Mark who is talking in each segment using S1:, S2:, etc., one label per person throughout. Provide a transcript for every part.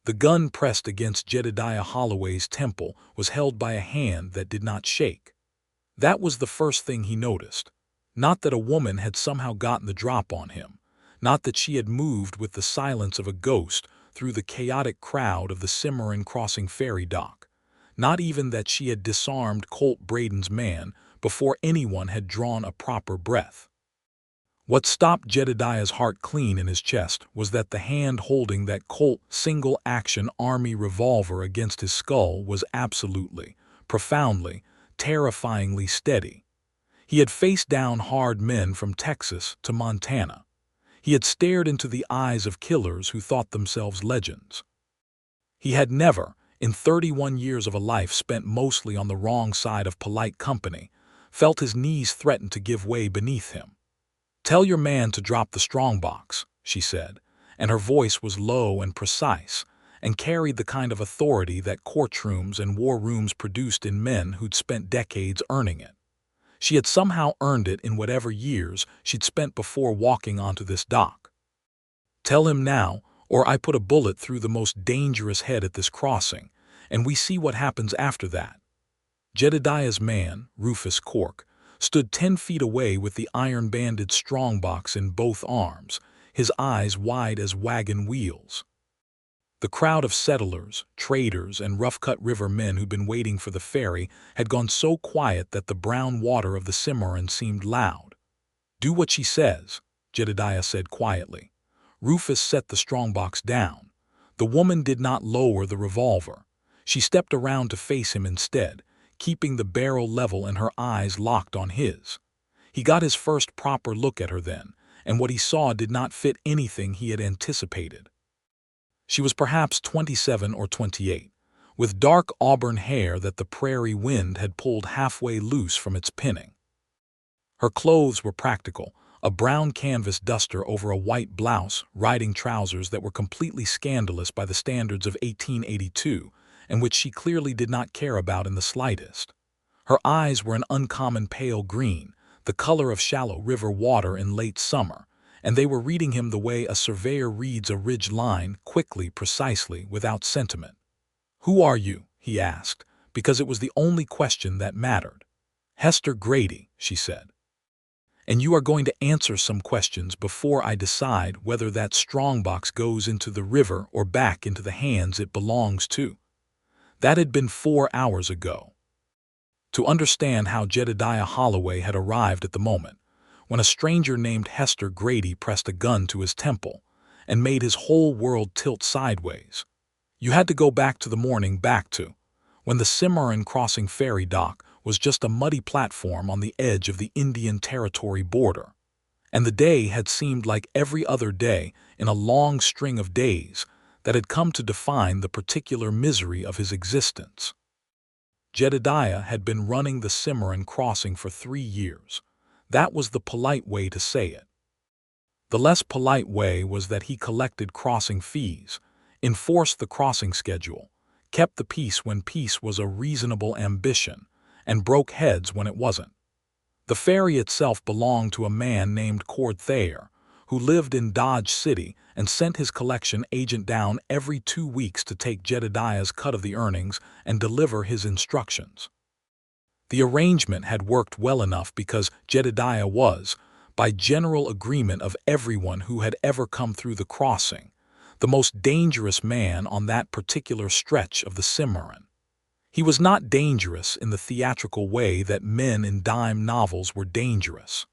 S1: The gun pressed against Jedediah Holloway's temple was held by a hand that did not shake. That was the first thing he noticed. Not that a woman had somehow gotten the drop on him, not that she had moved with the silence of a ghost through the chaotic crowd of the Cimarron Crossing ferry dock, not even that she had disarmed Colt Braden's man before anyone had drawn a proper breath. What stopped Jedediah's heart clean in his chest was that the hand holding that Colt single-action Army revolver against his skull was absolutely, profoundly, terrifyingly steady. He had faced down hard men from Texas to Montana. He had stared into the eyes of killers who thought themselves legends. He had never, in 31 years of a life spent mostly on the wrong side of polite company, felt his knees threaten to give way beneath him. "Tell your man to drop the strongbox," she said, and her voice was low and precise, and carried the kind of authority that courtrooms and war rooms produced in men who'd spent decades earning it. She had somehow earned it in whatever years she'd spent before walking onto this dock. "Tell him now, or I put a bullet through the most dangerous head at this crossing, and we see what happens after that." Jedediah's man, Rufus Cork, stood 10 feet away with the iron-banded strongbox in both arms, his eyes wide as wagon wheels. The crowd of settlers, traders, and rough-cut river men who'd been waiting for the ferry had gone so quiet that the brown water of the Cimarron seemed loud. "Do what she says," Jedediah said quietly. Rufus set the strongbox down. The woman did not lower the revolver. She stepped around to face him instead, keeping the barrel level and her eyes locked on his. He got his first proper look at her then, and what he saw did not fit anything he had anticipated. She was perhaps 27 or 28, with dark auburn hair that the prairie wind had pulled halfway loose from its pinning. Her clothes were practical, a brown canvas duster over a white blouse, riding trousers that were completely scandalous by the standards of 1882, and which she clearly did not care about in the slightest. Her eyes were an uncommon pale green, the color of shallow river water in late summer, and they were reading him the way a surveyor reads a ridge line, quickly, precisely, without sentiment. "Who are you?" he asked, because it was the only question that mattered. "Hester Grady," she said. "And you are going to answer some questions before I decide whether that strongbox goes into the river or back into the hands it belongs to." That had been 4 hours ago. To understand how Jedediah Holloway had arrived at the moment, when a stranger named Hester Grady pressed a gun to his temple and made his whole world tilt sideways, you had to go back to the morning when the Cimarron Crossing ferry dock was just a muddy platform on the edge of the Indian Territory border, and the day had seemed like every other day in a long string of days that had come to define the particular misery of his existence. Jedediah had been running the Cimarron Crossing for 3 years. That was the polite way to say it. The less polite way was that he collected crossing fees, enforced the crossing schedule, kept the peace when peace was a reasonable ambition, and broke heads when it wasn't. The ferry itself belonged to a man named Thayer, who lived in Dodge City and sent his collection agent down every 2 weeks to take Jedediah's cut of the earnings and deliver his instructions. The arrangement had worked well enough because Jedediah was, by general agreement of everyone who had ever come through the crossing, the most dangerous man on that particular stretch of the Cimarron. He was not dangerous in the theatrical way that men in dime novels were dangerous.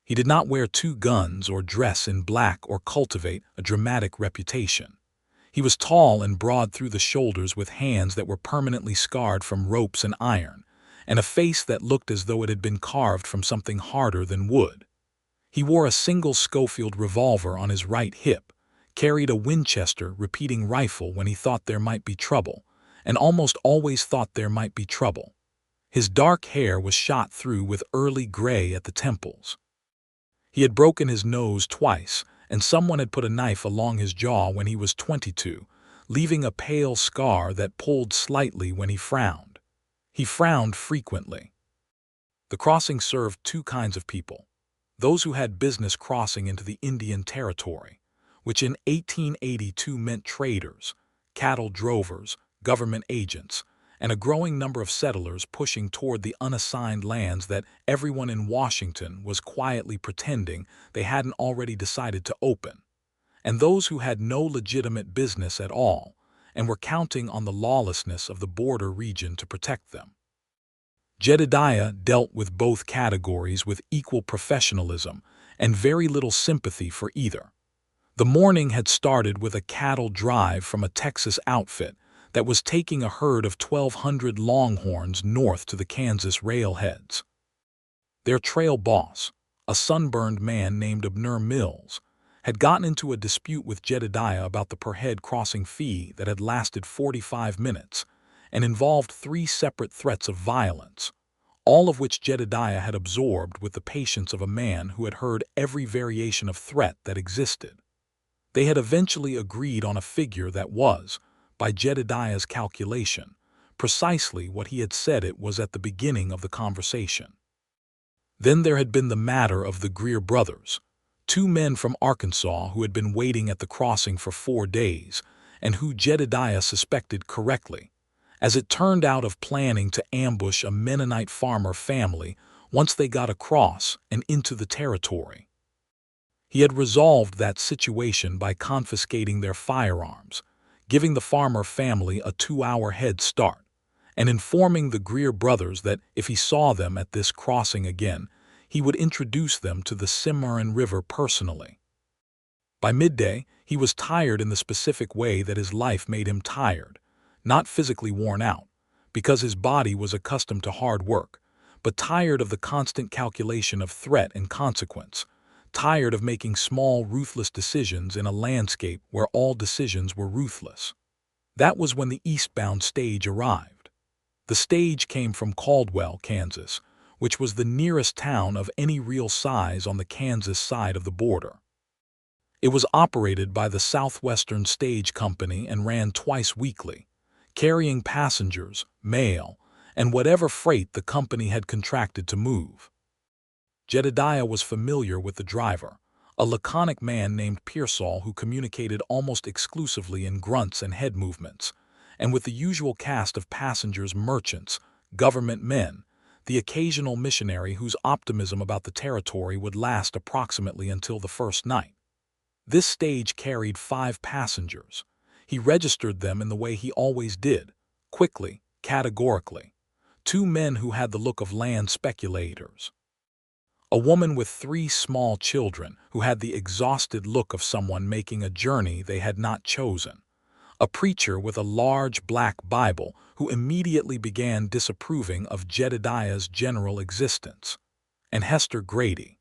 S1: He did not wear 2 guns or dress in black or cultivate a dramatic reputation. He was tall and broad through the shoulders with hands that were permanently scarred from ropes and iron, and a face that looked as though it had been carved from something harder than wood. He wore a single Schofield revolver on his right hip, carried a Winchester repeating rifle when he thought there might be trouble, and almost always thought there might be trouble. His dark hair was shot through with early gray at the temples. He had broken his nose twice, and someone had put a knife along his jaw when he was 22, leaving a pale scar that pulled slightly when he frowned. He frowned frequently. The crossing served 2 kinds of people: those who had business crossing into the Indian Territory, which in 1882 meant traders, cattle drovers, government agents, and a growing number of settlers pushing toward the unassigned lands that everyone in Washington was quietly pretending they hadn't already decided to open, and those who had no legitimate business at all and were counting on the lawlessness of the border region to protect them. Jedediah dealt with both categories with equal professionalism and very little sympathy for either. The morning had started with a cattle drive from a Texas outfit that was taking a herd of 1,200 longhorns north to the Kansas railheads. Their trail boss, a sunburned man named Abner Mills, had gotten into a dispute with Jedediah about the per-head crossing fee that had lasted 45 minutes and involved 3 separate threats of violence, all of which Jedediah had absorbed with the patience of a man who had heard every variation of threat that existed. They had eventually agreed on a figure that was, by Jedediah's calculation, precisely what he had said it was at the beginning of the conversation. Then there had been the matter of the Greer brothers, 2 men from Arkansas who had been waiting at the crossing for 4 days and who Jedediah suspected correctly, as it turned out of planning to ambush a Mennonite farmer family once they got across and into the territory. He had resolved that situation by confiscating their firearms, giving the farmer family a 2-hour head start, and informing the Greer brothers that if he saw them at this crossing again, he would introduce them to the Cimarron River personally. By midday, he was tired in the specific way that his life made him tired, not physically worn out, because his body was accustomed to hard work, but tired of the constant calculation of threat and consequence, tired of making small, ruthless decisions in a landscape where all decisions were ruthless. That was when the eastbound stage arrived. The stage came from Caldwell, Kansas, which was the nearest town of any real size on the Kansas side of the border. It was operated by the Southwestern Stage Company and ran twice weekly, carrying passengers, mail, and whatever freight the company had contracted to move. Jedediah was familiar with the driver, a laconic man named Pearsall who communicated almost exclusively in grunts and head movements, and with the usual cast of passengers, merchants, government men, the occasional missionary whose optimism about the territory would last approximately until the first night. This stage carried 5 passengers. He registered them in the way he always did, quickly, categorically. 2 men who had the look of land speculators. A woman with 3 small children who had the exhausted look of someone making a journey they had not chosen. A preacher with a large black Bible who immediately began disapproving of Jedediah's general existence, and Hester Grady.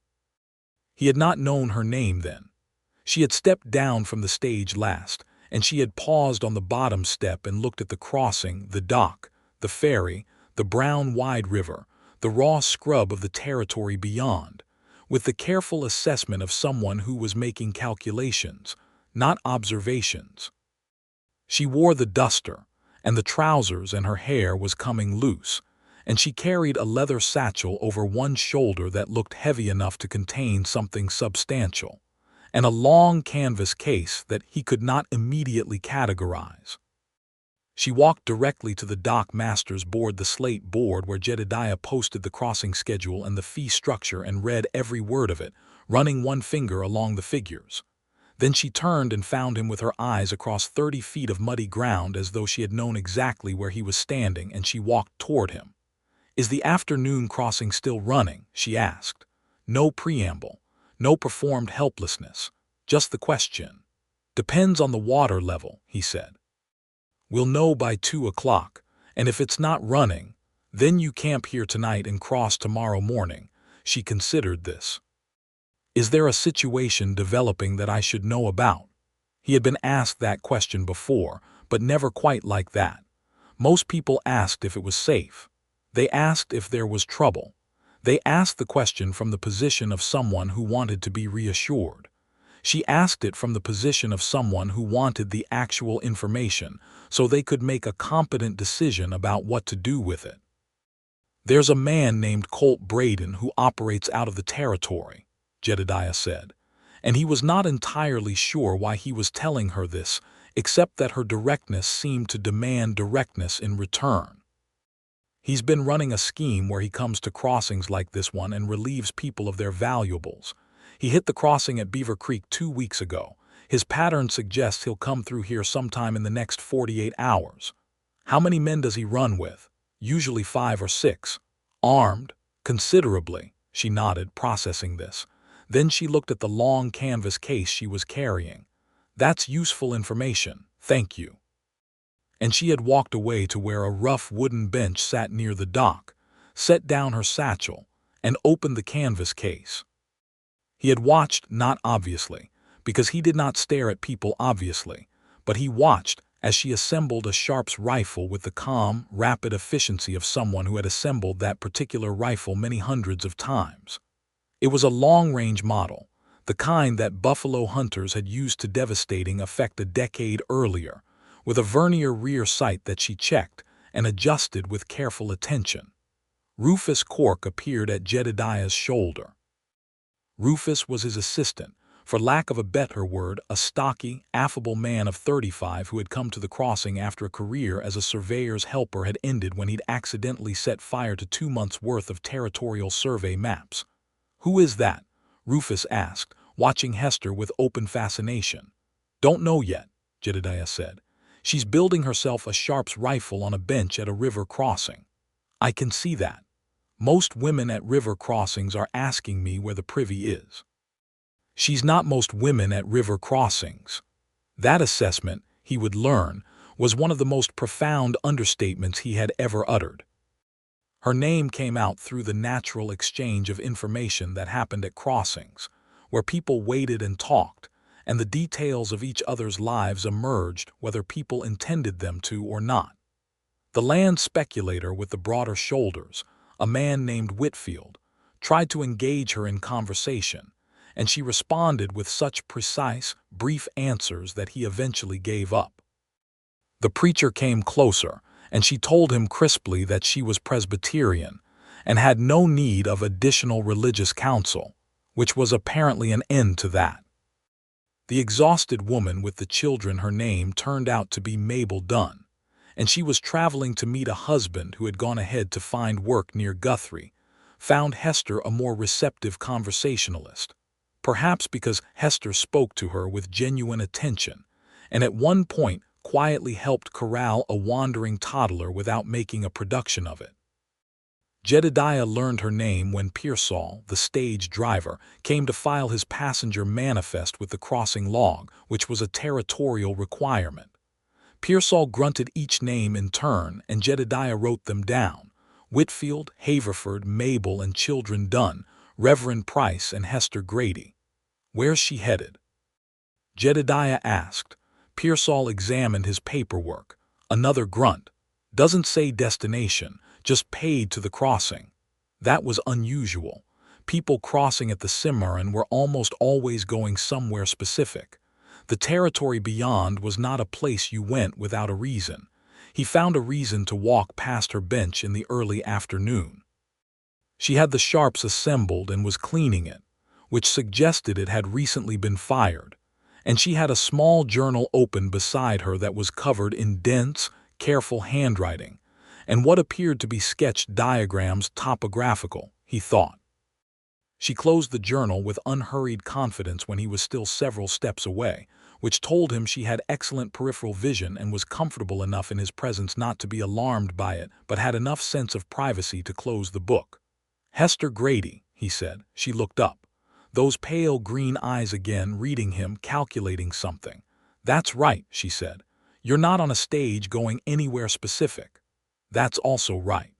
S1: He had not known her name then. She had stepped down from the stage last, and she had paused on the bottom step and looked at the crossing, the dock, the ferry, the brown wide river, the raw scrub of the territory beyond, with the careful assessment of someone who was making calculations, not observations. She wore the duster, and the trousers, and her hair was coming loose, and she carried a leather satchel over one shoulder that looked heavy enough to contain something substantial, and a long canvas case that he could not immediately categorize. She walked directly to the dock master's board, the slate board where Jedediah posted the crossing schedule and the fee structure, and read every word of it, running one finger along the figures. Then she turned and found him with her eyes across 30 feet of muddy ground as though she had known exactly where he was standing, and she walked toward him. "Is the afternoon crossing still running?" she asked. No preamble, no performed helplessness, just the question. "Depends on the water level," he said. "We'll know by 2 o'clock, and if it's not running, then you camp here tonight and cross tomorrow morning." She considered this. "Is there a situation developing that I should know about?" He had been asked that question before, but never quite like that. Most people asked if it was safe. They asked if there was trouble. They asked the question from the position of someone who wanted to be reassured. She asked it from the position of someone who wanted the actual information so they could make a competent decision about what to do with it. "There's a man named Colt Braden who operates out of the territory," Jedediah said, and he was not entirely sure why he was telling her this, except that her directness seemed to demand directness in return. He's been running a scheme where he comes to crossings like this one and relieves people of their valuables. He hit the crossing at Beaver Creek 2 weeks ago. His pattern suggests he'll come through here sometime in the next 48 hours. How many men does he run with? Usually 5 or 6. Armed? Considerably. She nodded, processing this. Then she looked at the long canvas case she was carrying. That's useful information, thank you. And she had walked away to where a rough wooden bench sat near the dock, set down her satchel, and opened the canvas case. He had watched, not obviously, because he did not stare at people obviously, but he watched as she assembled a Sharps rifle with the calm, rapid efficiency of someone who had assembled that particular rifle many hundreds of times. It was a long-range model, the kind that buffalo hunters had used to devastating effect a decade earlier, with a vernier rear sight that she checked and adjusted with careful attention. Rufus Cork appeared at Jedediah's shoulder. Rufus was his assistant, for lack of a better word, a stocky, affable man of 35 who had come to the crossing after a career as a surveyor's helper had ended when he'd accidentally set fire to 2 months' worth of territorial survey maps. "Who is that?" Rufus asked, watching Hester with open fascination. "Don't know yet," Jedediah said. "She's building herself a Sharps rifle on a bench at a river crossing." "I can see that. Most women at river crossings are asking me where the privy is." "She's not most women at river crossings." That assessment, he would learn, was one of the most profound understatements he had ever uttered. Her name came out through the natural exchange of information that happened at crossings, where people waited and talked, and the details of each other's lives emerged whether people intended them to or not. The land speculator with the broader shoulders, a man named Whitfield, tried to engage her in conversation, and she responded with such precise, brief answers that he eventually gave up. The preacher came closer, and she told him crisply that she was Presbyterian and had no need of additional religious counsel, which was apparently an end to that. The exhausted woman with the children her name turned out to be Mabel Dunn, and she was traveling to meet a husband who had gone ahead to find work near Guthrie, found Hester a more receptive conversationalist, perhaps because Hester spoke to her with genuine attention, and at one point quietly helped corral a wandering toddler without making a production of it. Jedediah learned her name when Pearsall, the stage driver, came to file his passenger manifest with the crossing log, which was a territorial requirement. Pearsall grunted each name in turn, and Jedediah wrote them down: Whitfield, Haverford, Mabel and children Dunn, Reverend Price and Hester Grady. "Where's she headed?" Jedediah asked. Pearsall examined his paperwork. Another grunt. "Doesn't say destination, just paid to the crossing." That was unusual. People crossing at the Cimarron were almost always going somewhere specific. The territory beyond was not a place you went without a reason. He found a reason to walk past her bench in the early afternoon. She had the Sharps assembled and was cleaning it, which suggested it had recently been fired, and she had a small journal open beside her that was covered in dense, careful handwriting, and what appeared to be sketched diagrams topographical, he thought. She closed the journal with unhurried confidence when he was still several steps away, which told him she had excellent peripheral vision and was comfortable enough in his presence not to be alarmed by it, but had enough sense of privacy to close the book. "Hester Grady," he said. She looked up. Those pale green eyes again reading him, calculating something. "That's right," she said. "You're not on a stage going anywhere specific." "That's also right.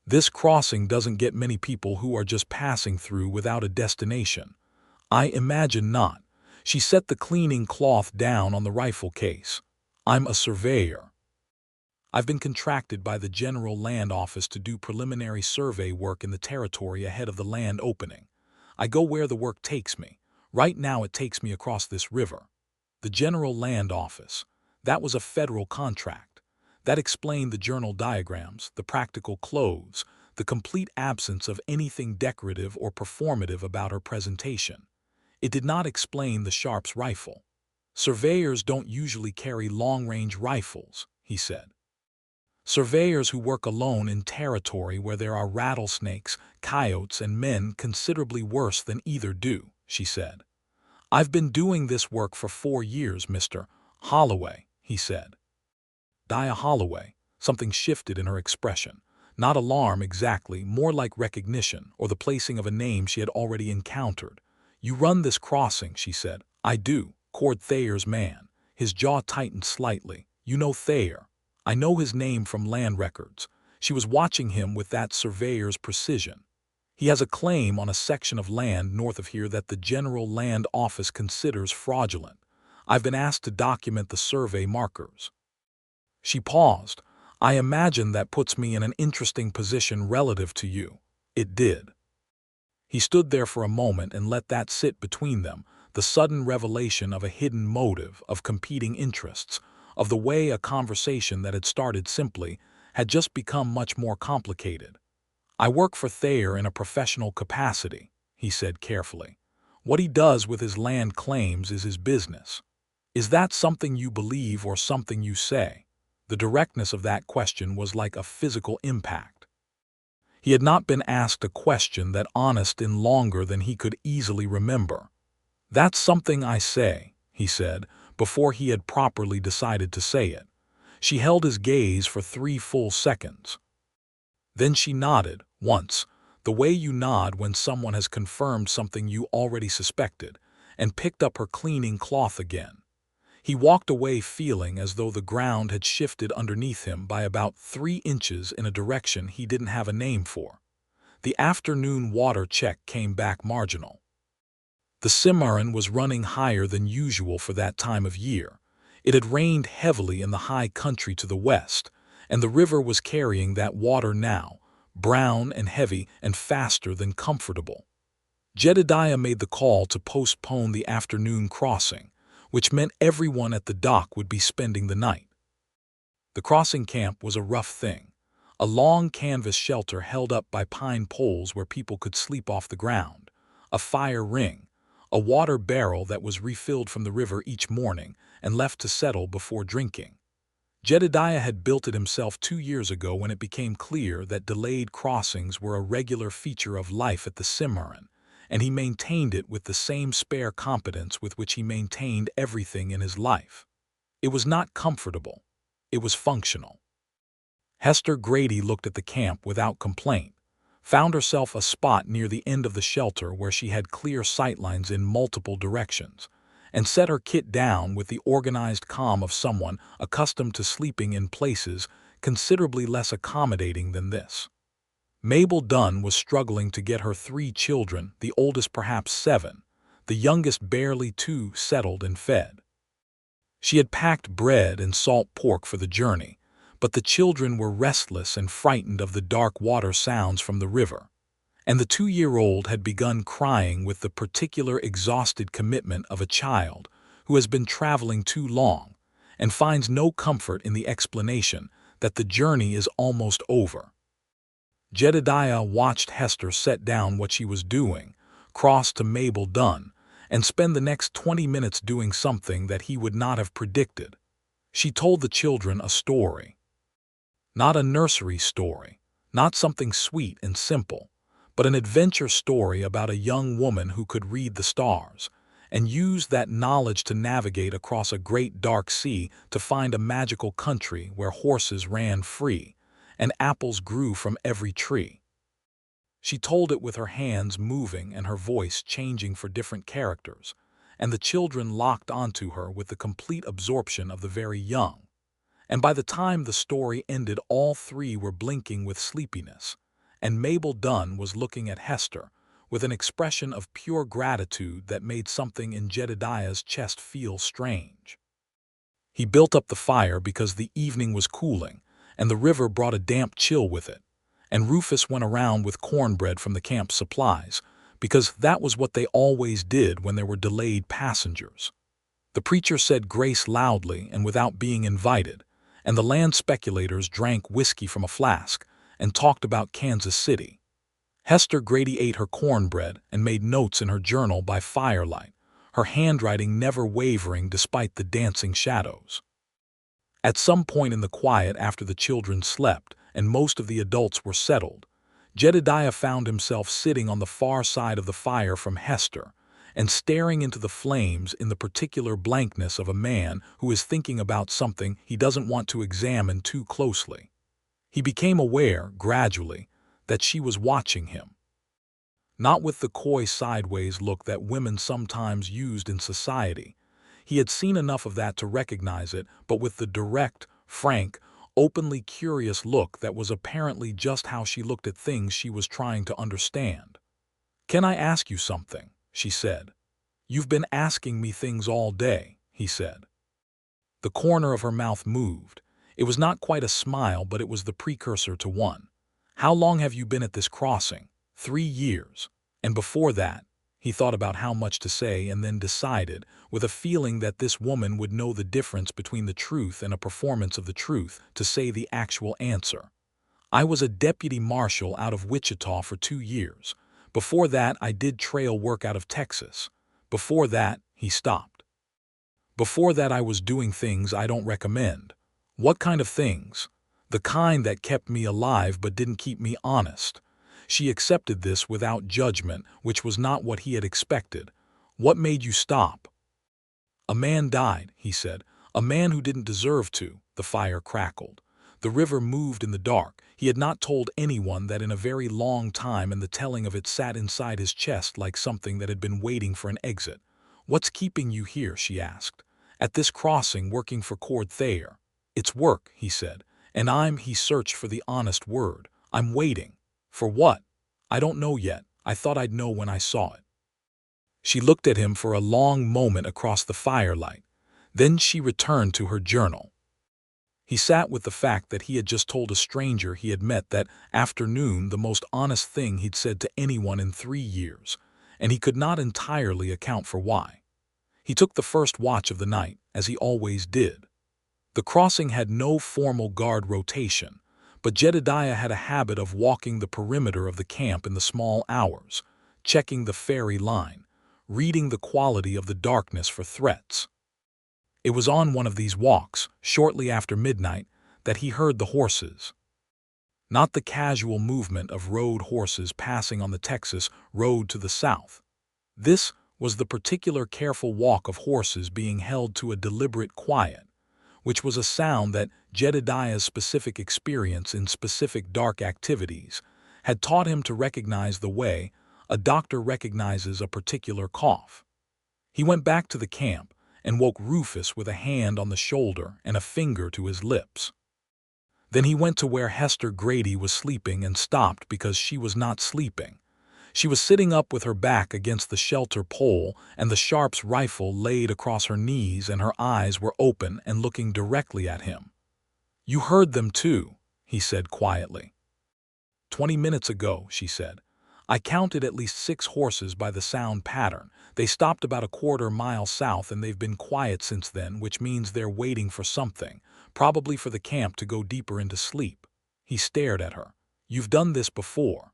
S1: This crossing doesn't get many people who are just passing through without a destination." "I imagine not." She set the cleaning cloth down on the rifle case. "I'm a surveyor. I've been contracted by the General Land Office to do preliminary survey work in the territory ahead of the land opening. I go where the work takes me. Right now it takes me across this river." The General Land Office. That was a federal contract. That explained the journal diagrams, the practical clothes, the complete absence of anything decorative or performative about her presentation. It did not explain the Sharps rifle. "Surveyors don't usually carry long-range rifles," he said. "Surveyors who work alone in territory where there are rattlesnakes, coyotes, and men considerably worse than either do," she said. "I've been doing this work for 4 years, Mr. Holloway," he said. Jedediah Holloway. Something shifted in her expression. Not alarm exactly, more like recognition, or the placing of a name she had already encountered. "You run this crossing," she said. "I do. Cord Thayer's man." His jaw tightened slightly. "You know Thayer." "I know his name from land records." She was watching him with that surveyor's precision. "He has a claim on a section of land north of here that the General Land Office considers fraudulent. I've been asked to document the survey markers." She paused. "I imagine that puts me in an interesting position relative to you." It did. He stood there for a moment and let that sit between them, the sudden revelation of a hidden motive, of competing interests, of the way a conversation that had started simply had just become much more complicated. "I work for Thayer in a professional capacity," he said carefully. "What he does with his land claims is his business. Is that something you believe or something you say?" The directness of that question was like a physical impact. He had not been asked a question that honest in longer than he could easily remember. "That's something I say," he said, before he had properly decided to say it. She held his gaze for 3 full seconds. Then she nodded, once, the way you nod when someone has confirmed something you already suspected, and picked up her cleaning cloth again. He walked away feeling as though the ground had shifted underneath him by about 3 inches in a direction he didn't have a name for. The afternoon water check came back marginal. The Cimarron was running higher than usual for that time of year. It had rained heavily in the high country to the west, and the river was carrying that water now, brown and heavy and faster than comfortable. Jedediah made the call to postpone the afternoon crossing, which meant everyone at the dock would be spending the night. The crossing camp was a rough thing, a long canvas shelter held up by pine poles where people could sleep off the ground, a fire ring, a water barrel that was refilled from the river each morning and left to settle before drinking. Jedediah had built it himself 2 years ago when it became clear that delayed crossings were a regular feature of life at the Cimarron, and he maintained it with the same spare competence with which he maintained everything in his life. It was not comfortable. It was functional. Hester Grady looked at the camp without complaint, found herself a spot near the end of the shelter where she had clear sightlines in multiple directions, and set her kit down with the organized calm of someone accustomed to sleeping in places considerably less accommodating than this. Mabel Dunn was struggling to get her 3 children, the oldest perhaps 7, the youngest barely 2, settled and fed. She had packed bread and salt pork for the journey, but the children were restless and frightened of the dark water sounds from the river, and the 2-year-old had begun crying with the particular exhausted commitment of a child who has been traveling too long and finds no comfort in the explanation that the journey is almost over. Jedediah watched Hester set down what she was doing, cross to Mabel Dunn, and spend the next 20 minutes doing something that he would not have predicted. She told the children a story. Not a nursery story, not something sweet and simple, but an adventure story about a young woman who could read the stars, and used that knowledge to navigate across a great dark sea to find a magical country where horses ran free and apples grew from every tree. She told it with her hands moving and her voice changing for different characters, and the children locked onto her with the complete absorption of the very young. And by the time the story ended, all 3 were blinking with sleepiness, and Mabel Dunn was looking at Hester with an expression of pure gratitude that made something in Jedediah's chest feel strange. He built up the fire because the evening was cooling, and the river brought a damp chill with it, and Rufus went around with cornbread from the camp supplies, because that was what they always did when there were delayed passengers. The preacher said grace loudly and without being invited, and the land speculators drank whiskey from a flask and talked about Kansas City. Hester Grady ate her cornbread and made notes in her journal by firelight, her handwriting never wavering despite the dancing shadows. At some point in the quiet after the children slept and most of the adults were settled, Jedediah found himself sitting on the far side of the fire from Hester and staring into the flames in the particular blankness of a man who is thinking about something he doesn't want to examine too closely. He became aware, gradually, that she was watching him. Not with the coy sideways look that women sometimes used in society. He had seen enough of that to recognize it, but with the direct, frank, openly curious look that was apparently just how she looked at things she was trying to understand. "Can I ask you something?" she said. "You've been asking me things all day," he said. The corner of her mouth moved. It was not quite a smile, but it was the precursor to one. "How long have you been at this crossing?" 3 years. And before that, he thought about how much to say and then decided, with a feeling that this woman would know the difference between the truth and a performance of the truth, to say the actual answer. "I was a deputy marshal out of Wichita for 2 years. Before that, I did trail work out of Texas. Before that," he stopped. "Before that, I was doing things I don't recommend." "What kind of things?" "The kind that kept me alive but didn't keep me honest." She accepted this without judgment, which was not what he had expected. "What made you stop?" "A man died," he said. "A man who didn't deserve to." The fire crackled. The river moved in the dark. He had not told anyone that in a very long time, and the telling of it sat inside his chest like something that had been waiting for an exit. "What's keeping you here?" she asked. "At this crossing working for Cord Thayer." "It's work," he said. "And he searched for the honest word. I'm waiting." "For what?" "I don't know yet. I thought I'd know when I saw it." She looked at him for a long moment across the firelight. Then she returned to her journal. He sat with the fact that he had just told a stranger he had met that afternoon the most honest thing he'd said to anyone in 3 years, and he could not entirely account for why. He took the first watch of the night, as he always did. The crossing had no formal guard rotation, but Jedediah had a habit of walking the perimeter of the camp in the small hours, checking the ferry line, reading the quality of the darkness for threats. It was on one of these walks, shortly after midnight, that he heard the horses. Not the casual movement of road horses passing on the Texas road to the south. This was the particular careful walk of horses being held to a deliberate quiet, which was a sound that Jedediah's specific experience in specific dark activities had taught him to recognize the way a doctor recognizes a particular cough. He went back to the camp and woke Rufus with a hand on the shoulder and a finger to his lips. Then he went to where Hester Grady was sleeping and stopped because she was not sleeping. She was sitting up with her back against the shelter pole and the Sharp's rifle laid across her knees, and her eyes were open and looking directly at him. "You heard them too," he said quietly. 20 minutes ago," she said. "I counted at least 6 horses by the sound pattern. They stopped about a quarter-mile south and they've been quiet since then, which means they're waiting for something, probably for the camp to go deeper into sleep." He stared at her. "You've done this before."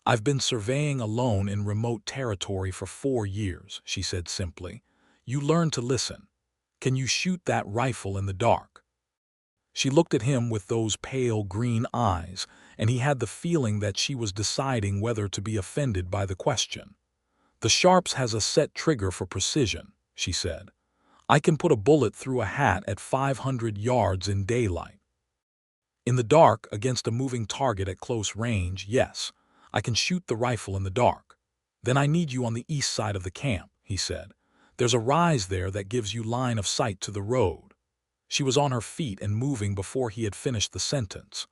S1: "I've been surveying alone in remote territory for 4 years," she said simply. "You learn to listen. Can you shoot that rifle in the dark?" She looked at him with those pale green eyes, and he had the feeling that she was deciding whether to be offended by the question. "The Sharps has a set trigger for precision," she said. "I can put a bullet through a hat at 500 yards in daylight. In the dark, against a moving target at close range, yes. I can shoot the rifle in the dark." "Then I need you on the east side of the camp," he said. "There's a rise there that gives you line of sight to the road." She was on her feet and moving before he had finished the sentence.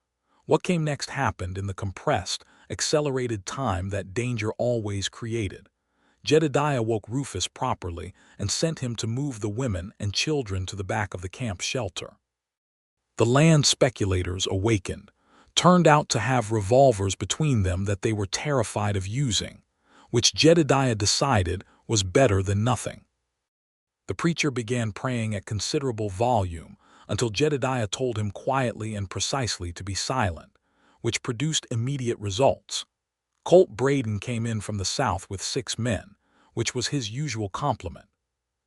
S1: What came next happened in the compressed, accelerated time that danger always created. Jedediah woke Rufus properly and sent him to move the women and children to the back of the camp shelter. The land speculators awakened, turned out to have revolvers between them that they were terrified of using, which Jedediah decided was better than nothing. The preacher began praying at considerable volume until Jedediah told him quietly and precisely to be silent, which produced immediate results. Colt Braden came in from the south with 6 men, which was his usual complement.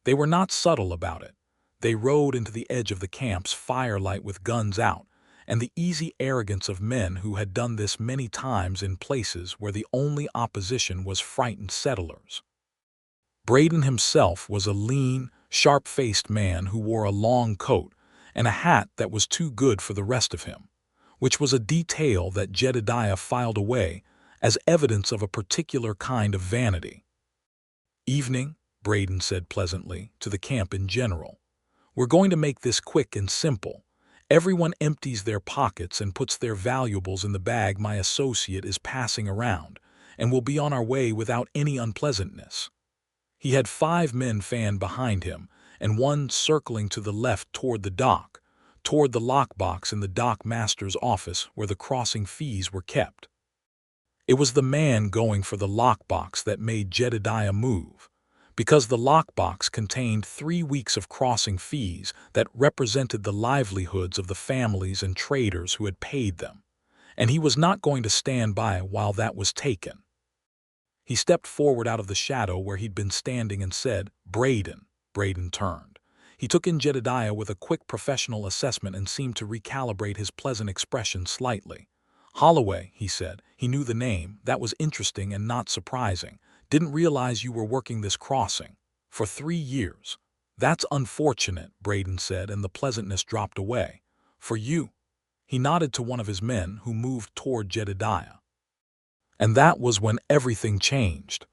S1: They were not subtle about it. They rode into the edge of the camp's firelight with guns out, and the easy arrogance of men who had done this many times in places where the only opposition was frightened settlers. Braden himself was a lean, sharp-faced man who wore a long coat and a hat that was too good for the rest of him, which was a detail that Jedediah filed away as evidence of a particular kind of vanity. "Evening," Braden said pleasantly, to the camp in general. "We're going to make this quick and simple. Everyone empties their pockets and puts their valuables in the bag my associate is passing around, and we'll be on our way without any unpleasantness." He had 5 men fanned behind him, and one circling to the left toward the dock, toward the lockbox in the dock master's office where the crossing fees were kept. It was the man going for the lockbox that made Jedediah move, because the lockbox contained 3 weeks of crossing fees that represented the livelihoods of the families and traders who had paid them, and he was not going to stand by while that was taken. He stepped forward out of the shadow where he'd been standing and said, "Braden." Braden turned. He took in Jedediah with a quick professional assessment and seemed to recalibrate his pleasant expression slightly. "Holloway," he said. He knew the name. "That was interesting and not surprising. Didn't realize you were working this crossing. For 3 years. That's unfortunate," Braden said, and the pleasantness dropped away. "For you." He nodded to one of his men who moved toward Jedediah. And that was when everything changed.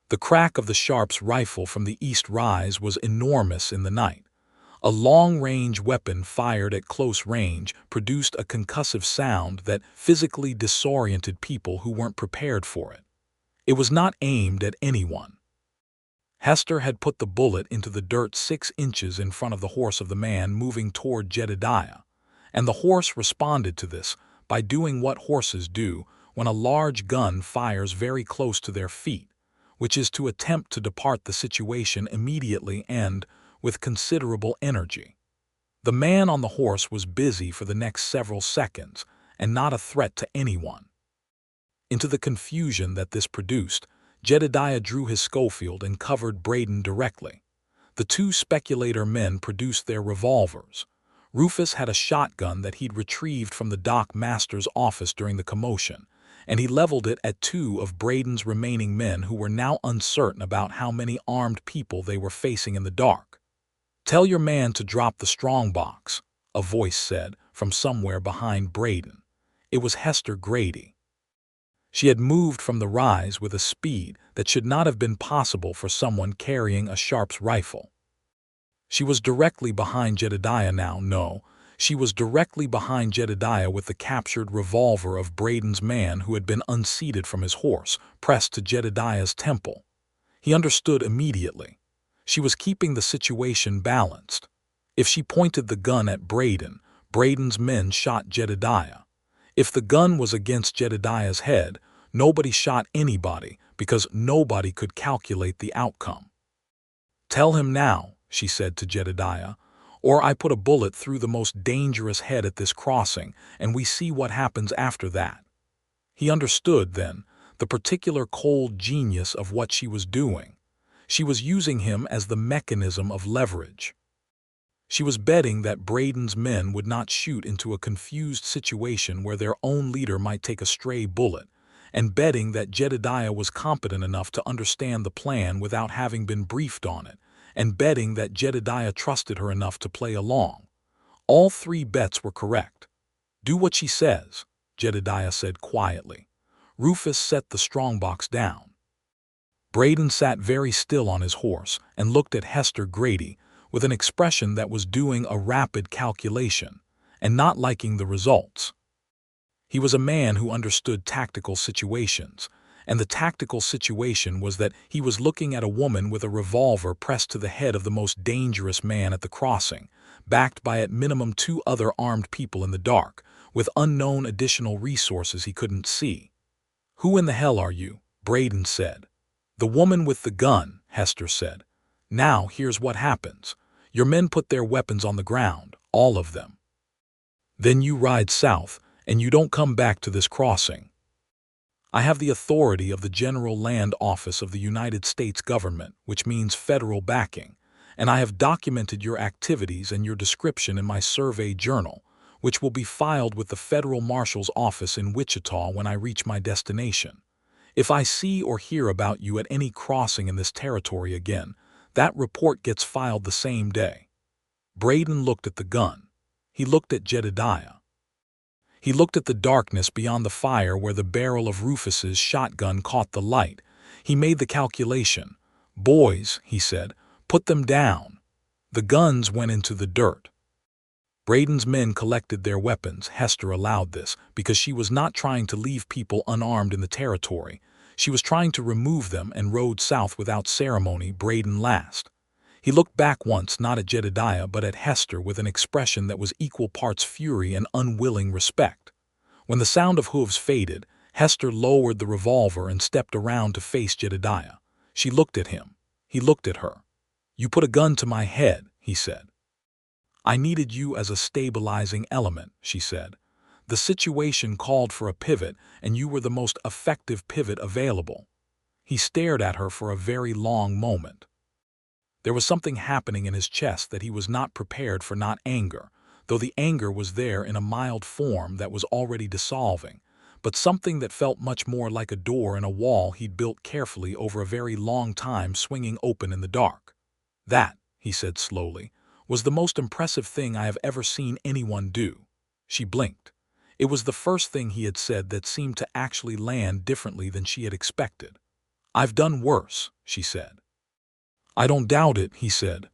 S1: The crack of the Sharp's rifle from the east rise was enormous in the night. A long-range weapon fired at close range produced a concussive sound that physically disoriented people who weren't prepared for it. It was not aimed at anyone. Hester had put the bullet into the dirt 6 inches in front of the horse of the man moving toward Jedediah, and the horse responded to this by doing what horses do when a large gun fires very close to their feet, which is to attempt to depart the situation immediately and with considerable energy. The man on the horse was busy for the next several seconds and not a threat to anyone. Into the confusion that this produced, Jedediah drew his Schofield and covered Braden directly. The 2 speculator men produced their revolvers. Rufus had a shotgun that he'd retrieved from the dock master's office during the commotion, and he leveled it at 2 of Braden's remaining men who were now uncertain about how many armed people they were facing in the dark. "Tell your man to drop the strongbox," a voice said from somewhere behind Braden. It was Hester Grady. She had moved from the rise with a speed that should not have been possible for someone carrying a Sharp's rifle. She was directly behind Jedediah now. No, she was directly behind Jedediah with the captured revolver of Braden's man who had been unseated from his horse, pressed to Jedediah's temple. He understood immediately. She was keeping the situation balanced. If she pointed the gun at Braden, Braden's men shot Jedediah. If the gun was against Jedediah's head, nobody shot anybody because nobody could calculate the outcome. "Tell him now," she said to Jedediah, "or I put a bullet through the most dangerous head at this crossing, and we see what happens after that." He understood, then, the particular cold genius of what she was doing. She was using him as the mechanism of leverage. She was betting that Braden's men would not shoot into a confused situation where their own leader might take a stray bullet, and betting that Jedediah was competent enough to understand the plan without having been briefed on it, and betting that Jedediah trusted her enough to play along. All 3 bets were correct. "Do what she says," Jedediah said quietly. Rufus set the strongbox down. Braden sat very still on his horse and looked at Hester Grady with an expression that was doing a rapid calculation and not liking the results. He was a man who understood tactical situations, and the tactical situation was that he was looking at a woman with a revolver pressed to the head of the most dangerous man at the crossing, backed by at minimum 2 other armed people in the dark, with unknown additional resources he couldn't see. "Who in the hell are you?" Braden said. "The woman with the gun," Hester said. "Now here's what happens. Your men put their weapons on the ground, all of them. Then you ride south, and you don't come back to this crossing. I have the authority of the General Land Office of the United States government, which means federal backing, and I have documented your activities and your description in my survey journal, which will be filed with the Federal Marshal's office in Wichita when I reach my destination. If I see or hear about you at any crossing in this territory again, that report gets filed the same day." Braden looked at the gun. He looked at Jedediah. He looked at the darkness beyond the fire where the barrel of Rufus's shotgun caught the light. He made the calculation. "Boys," he said, "put them down." The guns went into the dirt. Braden's men collected their weapons. Hester allowed this because she was not trying to leave people unarmed in the territory. She was trying to remove them and rode south without ceremony. Braden last. He looked back once, not at Jedediah but at Hester, with an expression that was equal parts fury and unwilling respect. When the sound of hooves faded, Hester lowered the revolver and stepped around to face Jedediah. She looked at him. He looked at her. "You put a gun to my head," he said. "I needed you as a stabilizing element," she said. "The situation called for a pivot, and you were the most effective pivot available." He stared at her for a very long moment. There was something happening in his chest that he was not prepared for, not anger, though the anger was there in a mild form that was already dissolving, but something that felt much more like a door in a wall he'd built carefully over a very long time, swinging open in the dark. "That," he said slowly, "was the most impressive thing I have ever seen anyone do." She blinked. It was the first thing he had said that seemed to actually land differently than she had expected. "I've done worse," she said. "I don't doubt it," he said.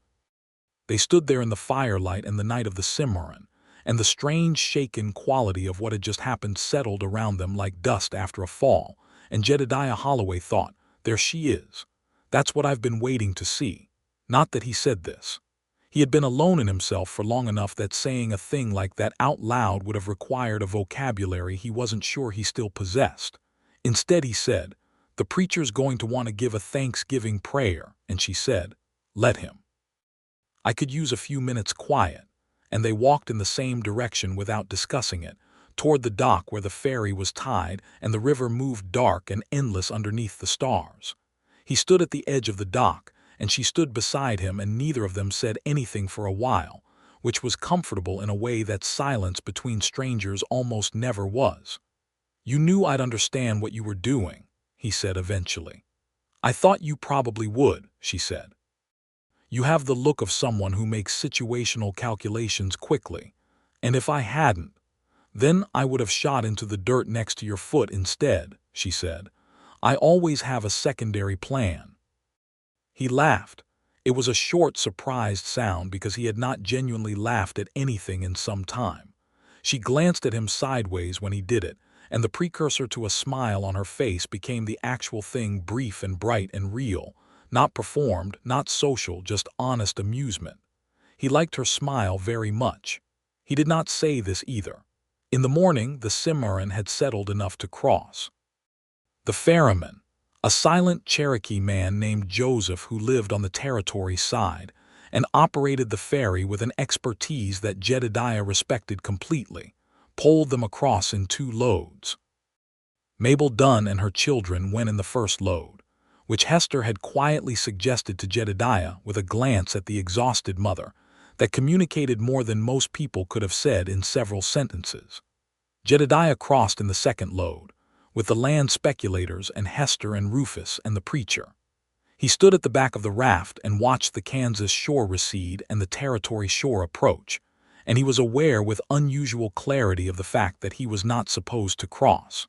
S1: They stood there in the firelight and the night of the Cimarron, and the strange shaken quality of what had just happened settled around them like dust after a fall, and Jedediah Holloway thought, "There she is. That's what I've been waiting to see." Not that he said this. He had been alone in himself for long enough that saying a thing like that out loud would have required a vocabulary he wasn't sure he still possessed. Instead he said, "The preacher's going to want to give a Thanksgiving prayer," and she said, "Let him. I could use a few minutes quiet," and they walked in the same direction without discussing it, toward the dock where the ferry was tied and the river moved dark and endless underneath the stars. He stood at the edge of the dock, and she stood beside him, and neither of them said anything for a while, which was comfortable in a way that silence between strangers almost never was. "You knew I'd understand what you were doing," he said eventually. "I thought you probably would," she said. "You have the look of someone who makes situational calculations quickly, and if I hadn't, then I would have shot into the dirt next to your foot instead," she said. "I always have a secondary plan." He laughed. It was a short, surprised sound because he had not genuinely laughed at anything in some time. She glanced at him sideways when he did it, and the precursor to a smile on her face became the actual thing, brief and bright and real, not performed, not social, just honest amusement. He liked her smile very much. He did not say this either. In the morning, the Cimarron had settled enough to cross. The ferryman, a silent Cherokee man named Joseph who lived on the territory side and operated the ferry with an expertise that Jedediah respected completely, poled them across in 2 loads. Mabel Dunn and her children went in the first load, which Hester had quietly suggested to Jedediah with a glance at the exhausted mother that communicated more than most people could have said in several sentences. Jedediah crossed in the second load, with the land speculators and Hester and Rufus and the preacher. He stood at the back of the raft and watched the Kansas shore recede and the territory shore approach, and he was aware with unusual clarity of the fact that he was not supposed to cross.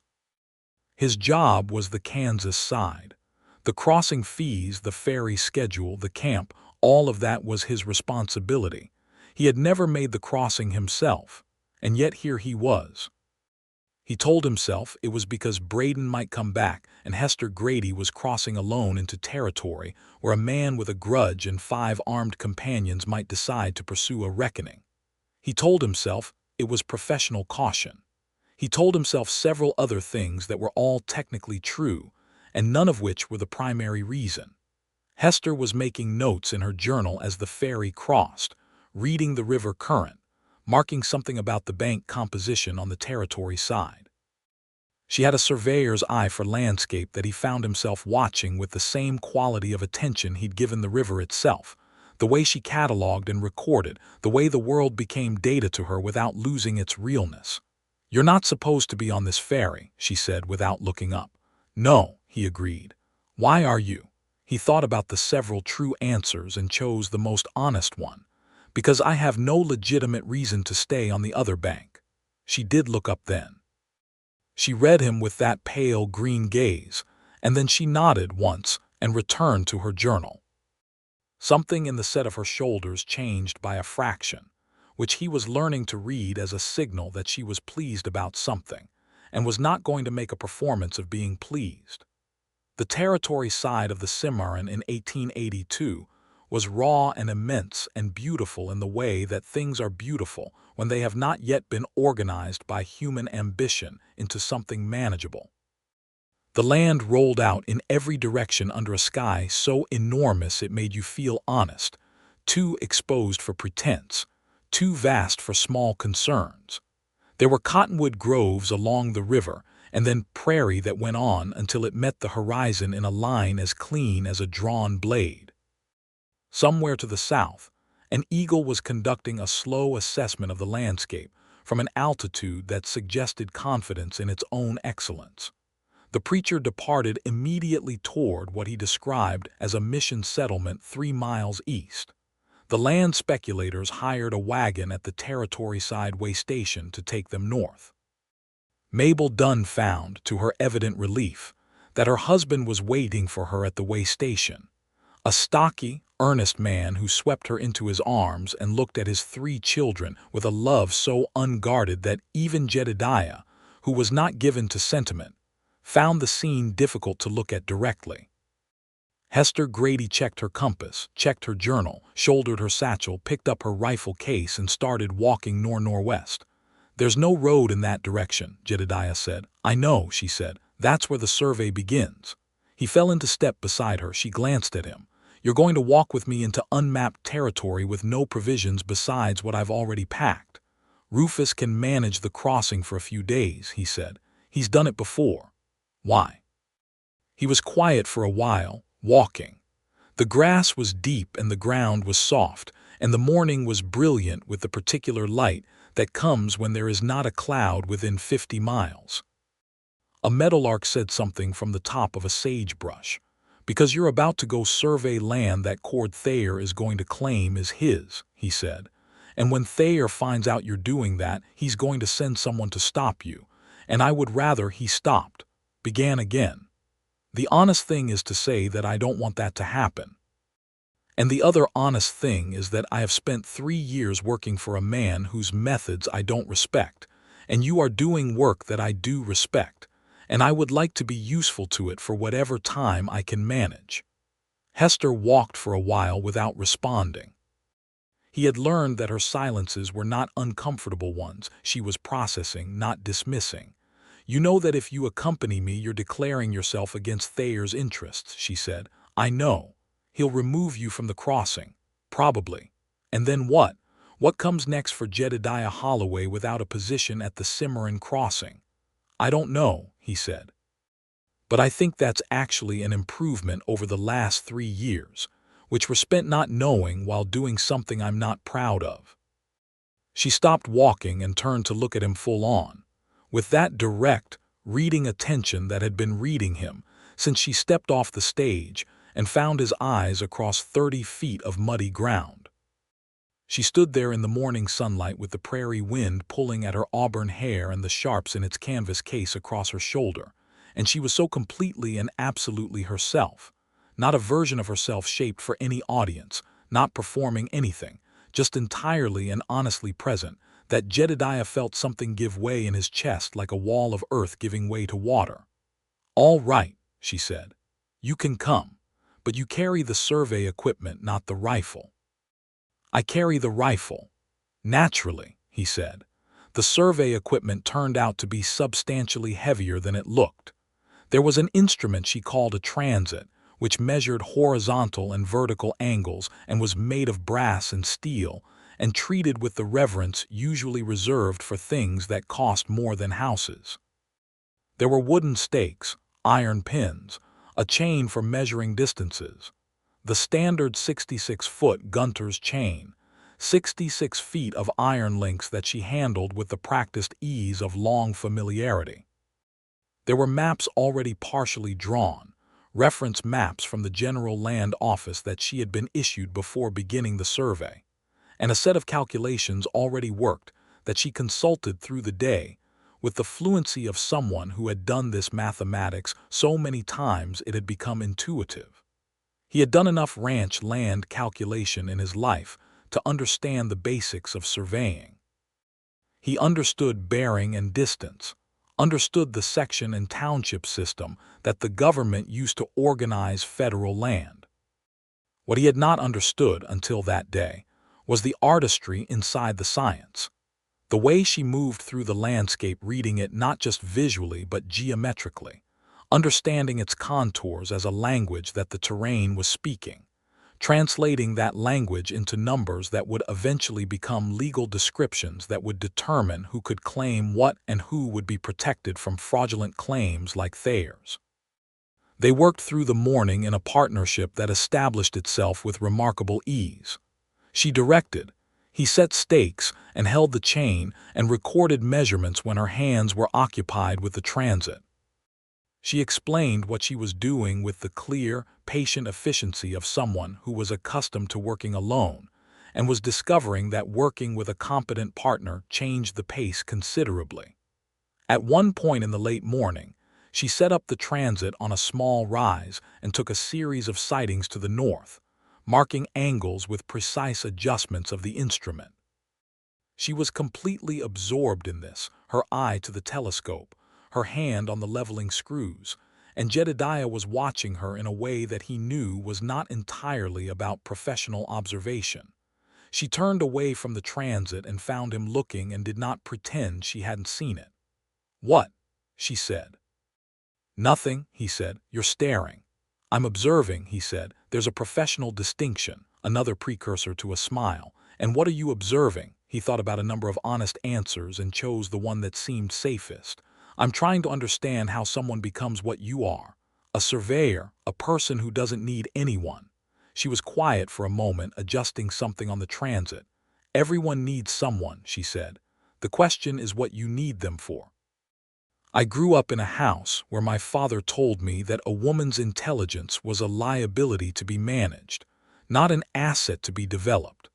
S1: His job was the Kansas side. The crossing fees, the ferry schedule, the camp, all of that was his responsibility. He had never made the crossing himself, and yet here he was. He told himself it was because Braden might come back and Hester Grady was crossing alone into territory where a man with a grudge and 5 armed companions might decide to pursue a reckoning. He told himself it was professional caution. He told himself several other things that were all technically true, and none of which were the primary reason. Hester was making notes in her journal as the ferry crossed, reading the river current, marking something about the bank composition on the territory side. She had a surveyor's eye for landscape that he found himself watching with the same quality of attention he'd given the river itself, The way she cataloged and recorded, the way the world became data to her without losing its realness. "You're not supposed to be on this ferry," she said without looking up. "No," he agreed. "Why are you?" He thought about the several true answers and chose the most honest one. "Because I have no legitimate reason to stay on the other bank." She did look up then. She read him with that pale green gaze, and then she nodded once and returned to her journal. Something in the set of her shoulders changed by a fraction, which he was learning to read as a signal that she was pleased about something, and was not going to make a performance of being pleased. The territory side of the Cimarron in 1882 was raw and immense and beautiful in the way that things are beautiful when they have not yet been organized by human ambition into something manageable. The land rolled out in every direction under a sky so enormous it made you feel honest, too exposed for pretense, too vast for small concerns. There were cottonwood groves along the river, and then prairie that went on until it met the horizon in a line as clean as a drawn blade. Somewhere to the south, an eagle was conducting a slow assessment of the landscape from an altitude that suggested confidence in its own excellence. The preacher departed immediately toward what he described as a mission settlement 3 miles east. The land speculators hired a wagon at the territory side way station to take them north. Mabel Dunn found, to her evident relief, that her husband was waiting for her at the way station. A stocky, earnest man who swept her into his arms and looked at his 3 children with a love so unguarded that even Jedediah, who was not given to sentiment, found the scene difficult to look at directly. Hester Grady checked her compass, checked her journal, shouldered her satchel, picked up her rifle case, and started walking northwest. "There's no road in that direction," Jedediah said. "I know," she said. "That's where the survey begins." He fell into step beside her. She glanced at him. "You're going to walk with me into unmapped territory with no provisions besides what I've already packed." "Rufus can manage the crossing for a few days," he said. "He's done it before." "Why?" He was quiet for a while, walking. The grass was deep and the ground was soft, and the morning was brilliant with the particular light that comes when there is not a cloud within 50 miles. A meadowlark said something from the top of a sagebrush. "Because you're about to go survey land that Cord Thayer is going to claim is his," he said. "And when Thayer finds out you're doing that, he's going to send someone to stop you. And I would rather he stopped." Began again. "The honest thing is to say that I don't want that to happen. And the other honest thing is that I have spent 3 years working for a man whose methods I don't respect, and you are doing work that I do respect, and I would like to be useful to it for whatever time I can manage." Hester walked for a while without responding. He had learned that her silences were not uncomfortable ones. She was processing, not dismissing. "You know that if you accompany me you're declaring yourself against Thayer's interests," she said. "I know. He'll remove you from the crossing. Probably. And then what? What comes next for Jedediah Holloway without a position at the Cimarron Crossing?" "I don't know," he said. "But I think that's actually an improvement over the last 3 years, which were spent not knowing while doing something I'm not proud of." She stopped walking and turned to look at him full on, with that direct, reading attention that had been reading him since she stepped off the stage and found his eyes across 30 feet of muddy ground. She stood there in the morning sunlight with the prairie wind pulling at her auburn hair and the sharps in its canvas case across her shoulder, and she was so completely and absolutely herself, not a version of herself shaped for any audience, not performing anything, just entirely and honestly present, that Jedediah felt something give way in his chest like a wall of earth giving way to water. "All right," she said. "You can come, but you carry the survey equipment, not the rifle." "I carry the rifle." "Naturally," he said. The survey equipment turned out to be substantially heavier than it looked. There was an instrument she called a transit, which measured horizontal and vertical angles and was made of brass and steel, and treated with the reverence usually reserved for things that cost more than houses. There were wooden stakes, iron pins, a chain for measuring distances. The standard 66-foot Gunter's chain, 66 feet of iron links that she handled with the practiced ease of long familiarity. There were maps already partially drawn, reference maps from the General Land Office that she had been issued before beginning the survey, and a set of calculations already worked that she consulted through the day with the fluency of someone who had done this mathematics so many times it had become intuitive. He had done enough ranch land calculation in his life to understand the basics of surveying. He understood bearing and distance, understood the section and township system that the government used to organize federal land. What he had not understood until that day was the artistry inside the science. The way she moved through the landscape, reading it not just visually but geometrically, understanding its contours as a language that the terrain was speaking, translating that language into numbers that would eventually become legal descriptions that would determine who could claim what and who would be protected from fraudulent claims like Thayer's. They worked through the morning in a partnership that established itself with remarkable ease. She directed, he set stakes and held the chain and recorded measurements when her hands were occupied with the transit. She explained what she was doing with the clear, patient efficiency of someone who was accustomed to working alone and was discovering that working with a competent partner changed the pace considerably. At one point in the late morning, she set up the transit on a small rise and took a series of sightings to the north, marking angles with precise adjustments of the instrument. She was completely absorbed in this, her eye to the telescope, her hand on the leveling screws, and Jedediah was watching her in a way that he knew was not entirely about professional observation. She turned away from the transit and found him looking and did not pretend she hadn't seen it. "What?" she said. "Nothing," he said. "You're staring." "I'm observing," he said. "There's a professional distinction," another precursor to a smile. "And what are you observing?" He thought about a number of honest answers and chose the one that seemed safest. "I'm trying to understand how someone becomes what you are. A surveyor, a person who doesn't need anyone." She was quiet for a moment, adjusting something on the transit. "Everyone needs someone," she said. "The question is what you need them for." "I grew up in a house where my father told me that a woman's intelligence was a liability to be managed, not an asset to be developed.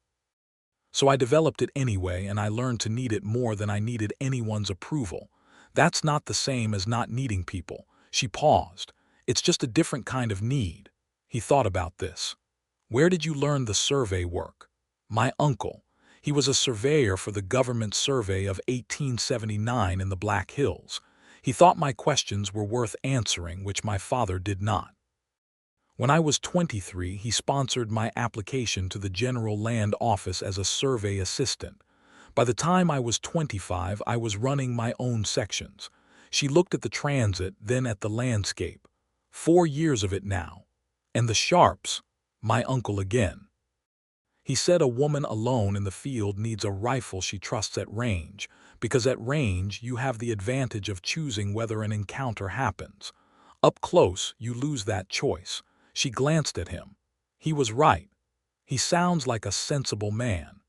S1: So I developed it anyway, and I learned to need it more than I needed anyone's approval. That's not the same as not needing people." She paused. "It's just a different kind of need." He thought about this. "Where did you learn the survey work?" "My uncle. He was a surveyor for the government survey of 1879 in the Black Hills. He thought my questions were worth answering, which my father did not. When I was 23, he sponsored my application to the General Land Office as a survey assistant. By the time I was 25, I was running my own sections." She looked at the transit, then at the landscape. "4 years of it now. And the Sharps." "My uncle again. He said a woman alone in the field needs a rifle she trusts at range, because at range you have the advantage of choosing whether an encounter happens. Up close, you lose that choice." She glanced at him. He was right. "He sounds like a sensible man."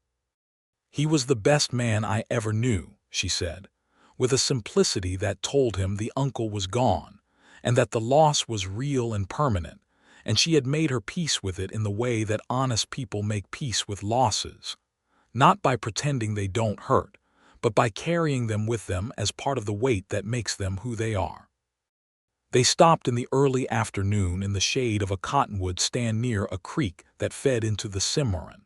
S1: "He was the best man I ever knew," she said, with a simplicity that told him the uncle was gone, and that the loss was real and permanent, and she had made her peace with it in the way that honest people make peace with losses. Not by pretending they don't hurt, but by carrying them with them as part of the weight that makes them who they are. They stopped in the early afternoon in the shade of a cottonwood stand near a creek that fed into the Cimarron.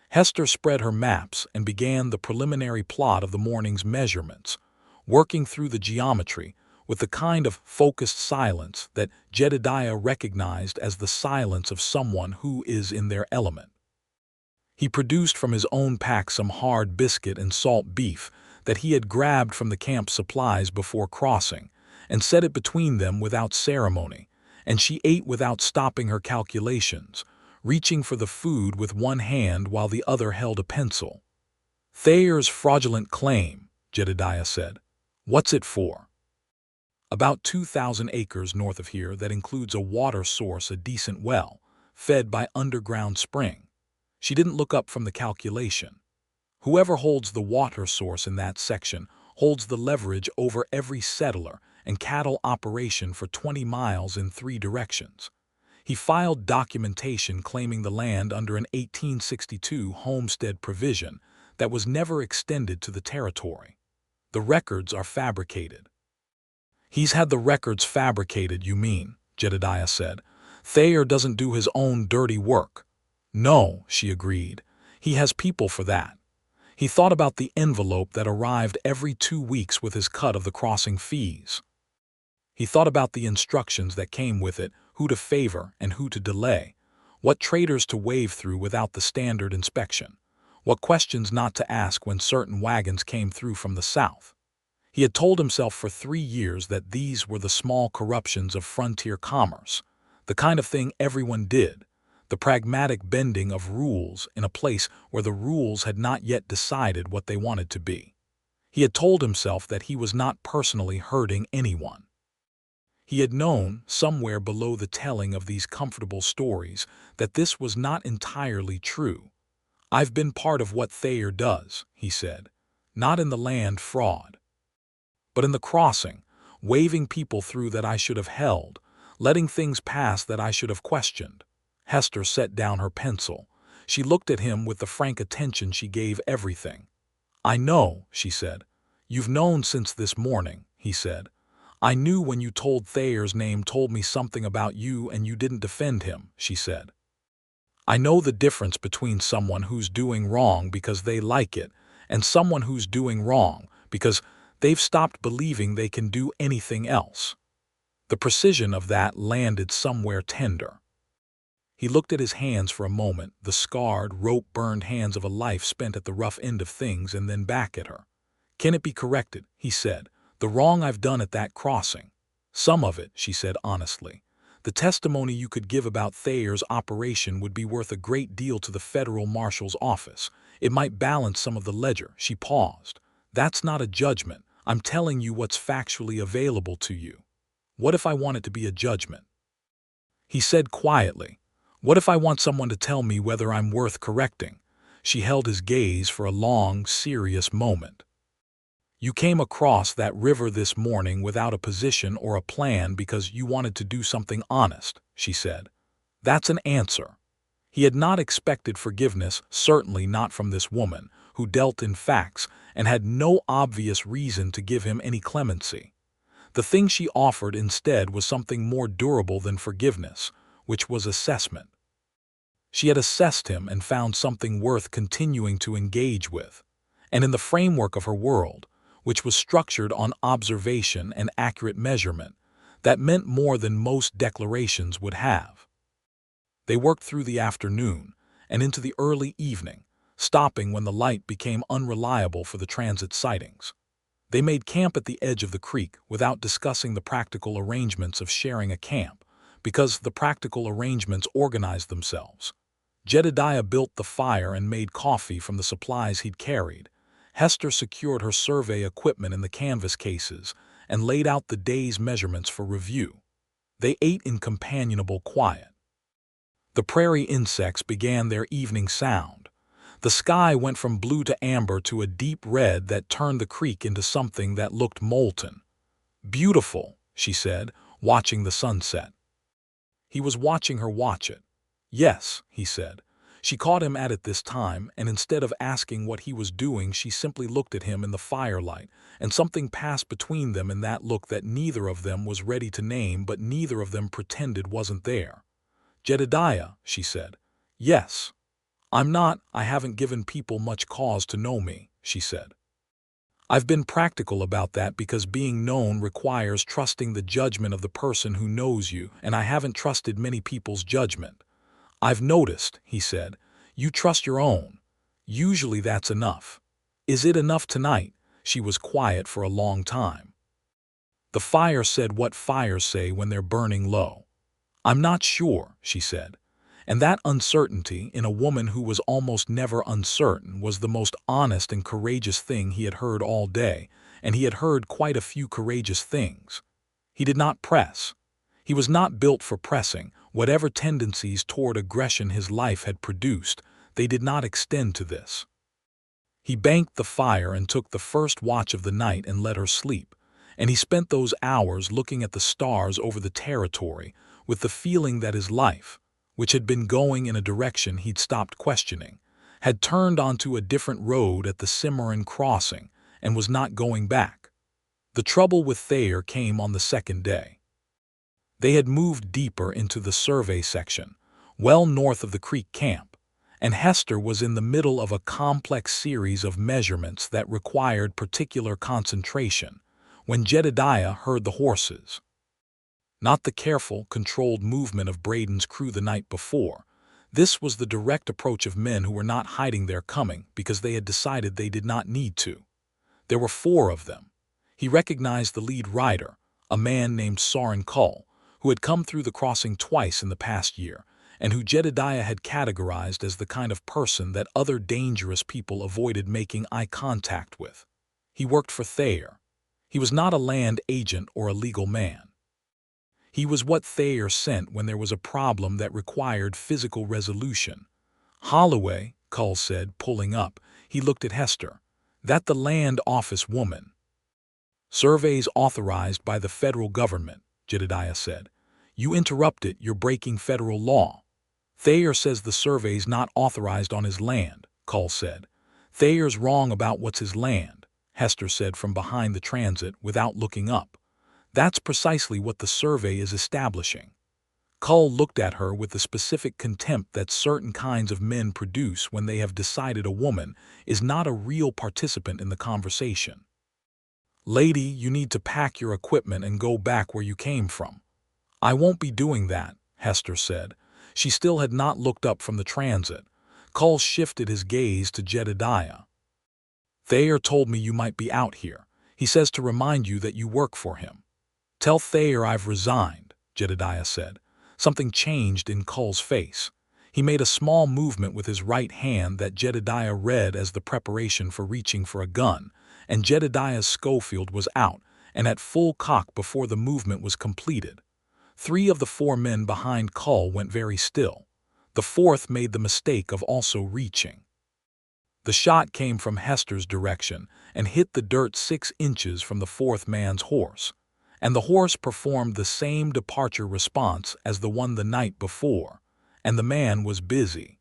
S1: Hester spread her maps and began the preliminary plot of the morning's measurements, working through the geometry with the kind of focused silence that Jedediah recognized as the silence of someone who is in their element. He produced from his own pack some hard biscuit and salt beef that he had grabbed from the camp supplies before crossing, and set it between them without ceremony, and she ate without stopping her calculations, reaching for the food with one hand while the other held a pencil. "Thayer's fraudulent claim," Jedediah said. "What's it for?" "About 2,000 acres north of here that includes a water source, a decent well, fed by underground spring. She didn't look up from the calculation. Whoever holds the water source in that section holds the leverage over every settler and cattle operation for 20 miles in 3 directions. He filed documentation claiming the land under an 1862 homestead provision that was never extended to the territory. The records are fabricated. He's had the records fabricated, you mean, Jedediah said. Thayer doesn't do his own dirty work. No, she agreed. He has people for that. He thought about the envelope that arrived every 2 weeks with his cut of the crossing fees. He thought about the instructions that came with it, who to favor and who to delay, what traders to wave through without the standard inspection, what questions not to ask when certain wagons came through from the south. He had told himself for 3 years that these were the small corruptions of frontier commerce, the kind of thing everyone did, the pragmatic bending of rules in a place where the rules had not yet decided what they wanted to be. He had told himself that he was not personally hurting anyone. He had known, somewhere below the telling of these comfortable stories, that this was not entirely true. I've been part of what Thayer does, he said, not in the land fraud, but in the crossing, waving people through that I should have held, letting things pass that I should have questioned. Hester set down her pencil. She looked at him with the frank attention she gave everything. I know, she said. You've known since this morning, he said. I knew when you told Thayer's name told me something about you and you didn't defend him, she said. I know the difference between someone who's doing wrong because they like it and someone who's doing wrong because they've stopped believing they can do anything else. The precision of that landed somewhere tender. He looked at his hands for a moment, the scarred, rope-burned hands of a life spent at the rough end of things, and then back at her. Can it be corrected, he said, the wrong I've done at that crossing? Some of it, she said honestly. The testimony you could give about Thayer's operation would be worth a great deal to the federal marshal's office. It might balance some of the ledger. She paused. That's not a judgment. I'm telling you what's factually available to you. What if I want it to be a judgment? He said quietly. What if I want someone to tell me whether I'm worth correcting? She held his gaze for a long, serious moment. You came across that river this morning without a position or a plan because you wanted to do something honest, she said. That's an answer. He had not expected forgiveness, certainly not from this woman, who dealt in facts and had no obvious reason to give him any clemency. The thing she offered instead was something more durable than forgiveness, which was assessment. She had assessed him and found something worth continuing to engage with. And in the framework of her world, which was structured on observation and accurate measurement, that meant more than most declarations would have. They worked through the afternoon and into the early evening, stopping when the light became unreliable for the transit sightings. They made camp at the edge of the creek without discussing the practical arrangements of sharing a camp, because the practical arrangements organized themselves. Jedediah built the fire and made coffee from the supplies he'd carried. Hester secured her survey equipment in the canvas cases and laid out the day's measurements for review. They ate in companionable quiet. The prairie insects began their evening sound. The sky went from blue to amber to a deep red that turned the creek into something that looked molten. Beautiful, she said, watching the sunset. He was watching her watch it. Yes, he said. She caught him at it this time, and instead of asking what he was doing, she simply looked at him in the firelight, and something passed between them in that look that neither of them was ready to name, but neither of them pretended wasn't there. Jedediah, she said. Yes. I haven't given people much cause to know me, she said. I've been practical about that because being known requires trusting the judgment of the person who knows you, and I haven't trusted many people's judgment. I've noticed, he said, you trust your own. Usually that's enough. Is it enough tonight? She was quiet for a long time. The fire said what fires say when they're burning low. I'm not sure, she said. And that uncertainty in a woman who was almost never uncertain was the most honest and courageous thing he had heard all day, and he had heard quite a few courageous things. He did not press. He was not built for pressing. Whatever tendencies toward aggression his life had produced, they did not extend to this. He banked the fire and took the first watch of the night and let her sleep, and he spent those hours looking at the stars over the territory with the feeling that his life, which had been going in a direction he'd stopped questioning, had turned onto a different road at the Cimarron Crossing and was not going back. The trouble with Thayer came on the second day. They had moved deeper into the survey section, well north of the creek camp, and Hester was in the middle of a complex series of measurements that required particular concentration when Jedediah heard the horses. Not the careful, controlled movement of Braden's crew the night before. This was the direct approach of men who were not hiding their coming because they had decided they did not need to. There were 4 of them. He recognized the lead rider, a man named Cimarron Crossing, who had come through the crossing twice in the past year, and who Jedediah had categorized as the kind of person that other dangerous people avoided making eye contact with. He worked for Thayer. He was not a land agent or a legal man. He was what Thayer sent when there was a problem that required physical resolution. "Holloway," Cull said, pulling up. He looked at Hester. "That the land office woman?" "Surveys authorized by the federal government," Jedediah said. "You interrupt it, you're breaking federal law." "Thayer says the survey's not authorized on his land," Cull said. "Thayer's wrong about what's his land," Hester said from behind the transit without looking up. "That's precisely what the survey is establishing." Cull looked at her with the specific contempt that certain kinds of men produce when they have decided a woman is not a real participant in the conversation. "Lady, you need to pack your equipment and go back where you came from." "I won't be doing that," Hester said. She still had not looked up from the transit. Cull shifted his gaze to Jedediah. "Thayer told me you might be out here. He says to remind you that you work for him." "Tell Thayer I've resigned," Jedediah said. Something changed in Cull's face. He made a small movement with his right hand that Jedediah read as the preparation for reaching for a gun, and Jedediah's Schofield was out and at full cock before the movement was completed. 3 of the 4 men behind Cull went very still. The 4th made the mistake of also reaching. The shot came from Hester's direction and hit the dirt 6 inches from the 4th man's horse, and the horse performed the same departure response as the one the night before, and the man was busy.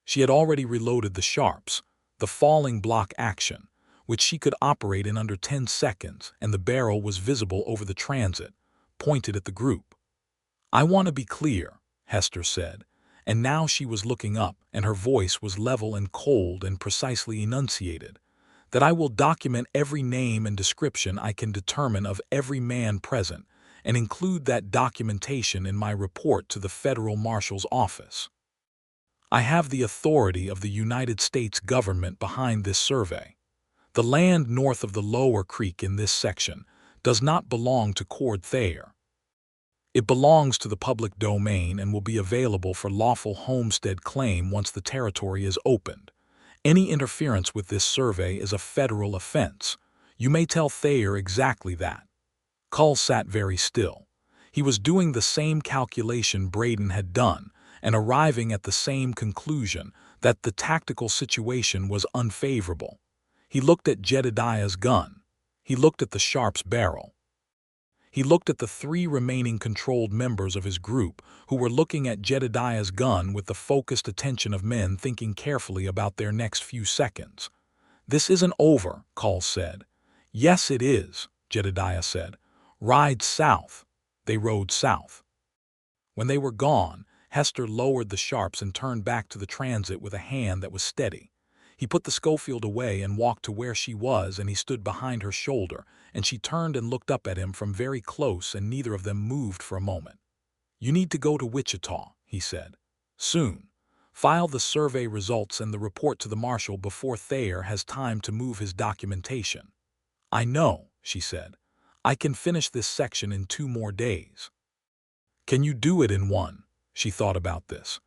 S1: She had already reloaded the sharps, the falling block action, which she could operate in under 10 seconds, and the barrel was visible over the transit, pointed at the group. "I want to be clear," Hester said, and now she was looking up, and her voice was level and cold and precisely enunciated, "that I will document every name and description I can determine of every man present, and include that documentation in my report to the Federal Marshal's office. I have the authority of the United States government behind this survey. The land north of the lower creek in this section does not belong to Cord Thayer. It belongs to the public domain and will be available for lawful homestead claim once the territory is opened. Any interference with this survey is a federal offense. You may tell Thayer exactly that." Cull sat very still. He was doing the same calculation Braden had done and arriving at the same conclusion, that the tactical situation was unfavorable. He looked at Jedediah's gun. He looked at the sharp's barrel. He looked at the 3 remaining controlled members of his group who were looking at Jedediah's gun with the focused attention of men thinking carefully about their next few seconds. "This isn't over," Cull said. "Yes, it is," Jedediah said. "Ride south." They rode south. When they were gone, Hester lowered the sharps and turned back to the transit with a hand that was steady. He put the Schofield away and walked to where she was, and he stood behind her shoulder, and she turned and looked up at him from very close, and neither of them moved for a moment. "You need to go to Wichita," he said. "Soon. File the survey results and the report to the marshal before Thayer has time to move his documentation." "I know," she said. "I can finish this section in 2 more days." "Can you do it in 1? She thought about this.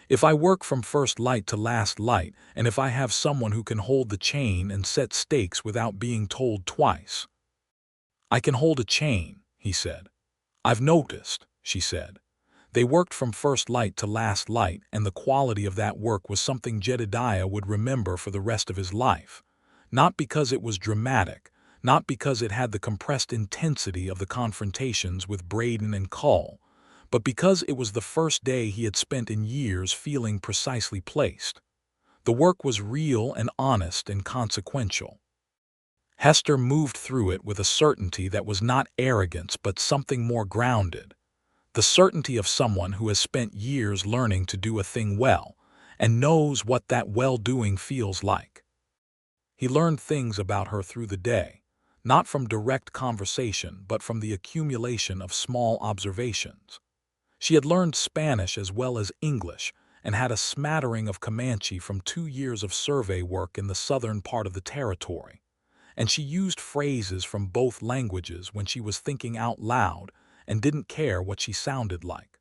S1: "If I work from first light to last light, and if I have someone who can hold the chain and set stakes without being told twice." "I can hold a chain," he said. "I've noticed," she said. They worked from first light to last light, and the quality of that work was something Jedediah would remember for the rest of his life. Not because it was dramatic, not because it had the compressed intensity of the confrontations with Braden and Cull, but because it was the first day he had spent in years feeling precisely placed. The work was real and honest and consequential. Hester moved through it with a certainty that was not arrogance but something more grounded. The certainty of someone who has spent years learning to do a thing well and knows what that well-doing feels like. He learned things about her through the day, not from direct conversation but from the accumulation of small observations. She had learned Spanish as well as English and had a smattering of Comanche from 2 years of survey work in the southern part of the territory. And she used phrases from both languages when she was thinking out loud and didn't care what she sounded like.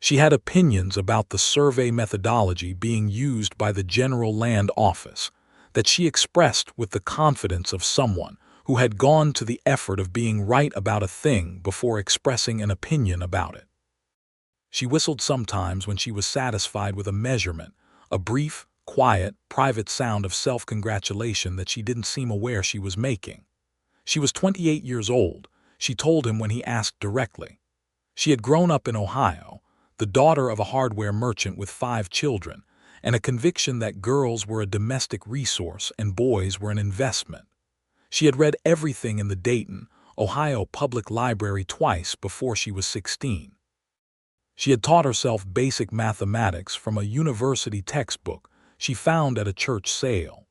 S1: She had opinions about the survey methodology being used by the General Land Office that she expressed with the confidence of someone who had gone to the effort of being right about a thing before expressing an opinion about it. She whistled sometimes when she was satisfied with a measurement, a brief, quiet, private sound of self-congratulation that she didn't seem aware she was making. She was 28 years old, she told him when he asked directly. She had grown up in Ohio, the daughter of a hardware merchant with 5 children, and a conviction that girls were a domestic resource and boys were an investment. She had read everything in the Dayton, Ohio Public Library twice before she was 16. She had taught herself basic mathematics from a university textbook she found at a church sale.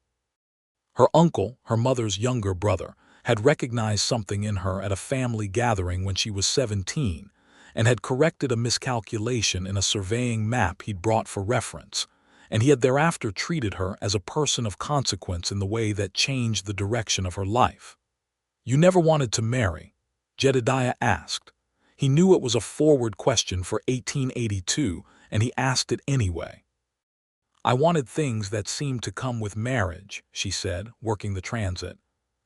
S1: Her uncle, her mother's younger brother, had recognized something in her at a family gathering when she was 17 and had corrected a miscalculation in a surveying map he'd brought for reference, and he had thereafter treated her as a person of consequence in the way that changed the direction of her life. "You never wanted to marry?" Jedediah asked. He knew it was a forward question for 1882, and he asked it anyway. "I wanted things that seemed to come with marriage," she said, working the transit.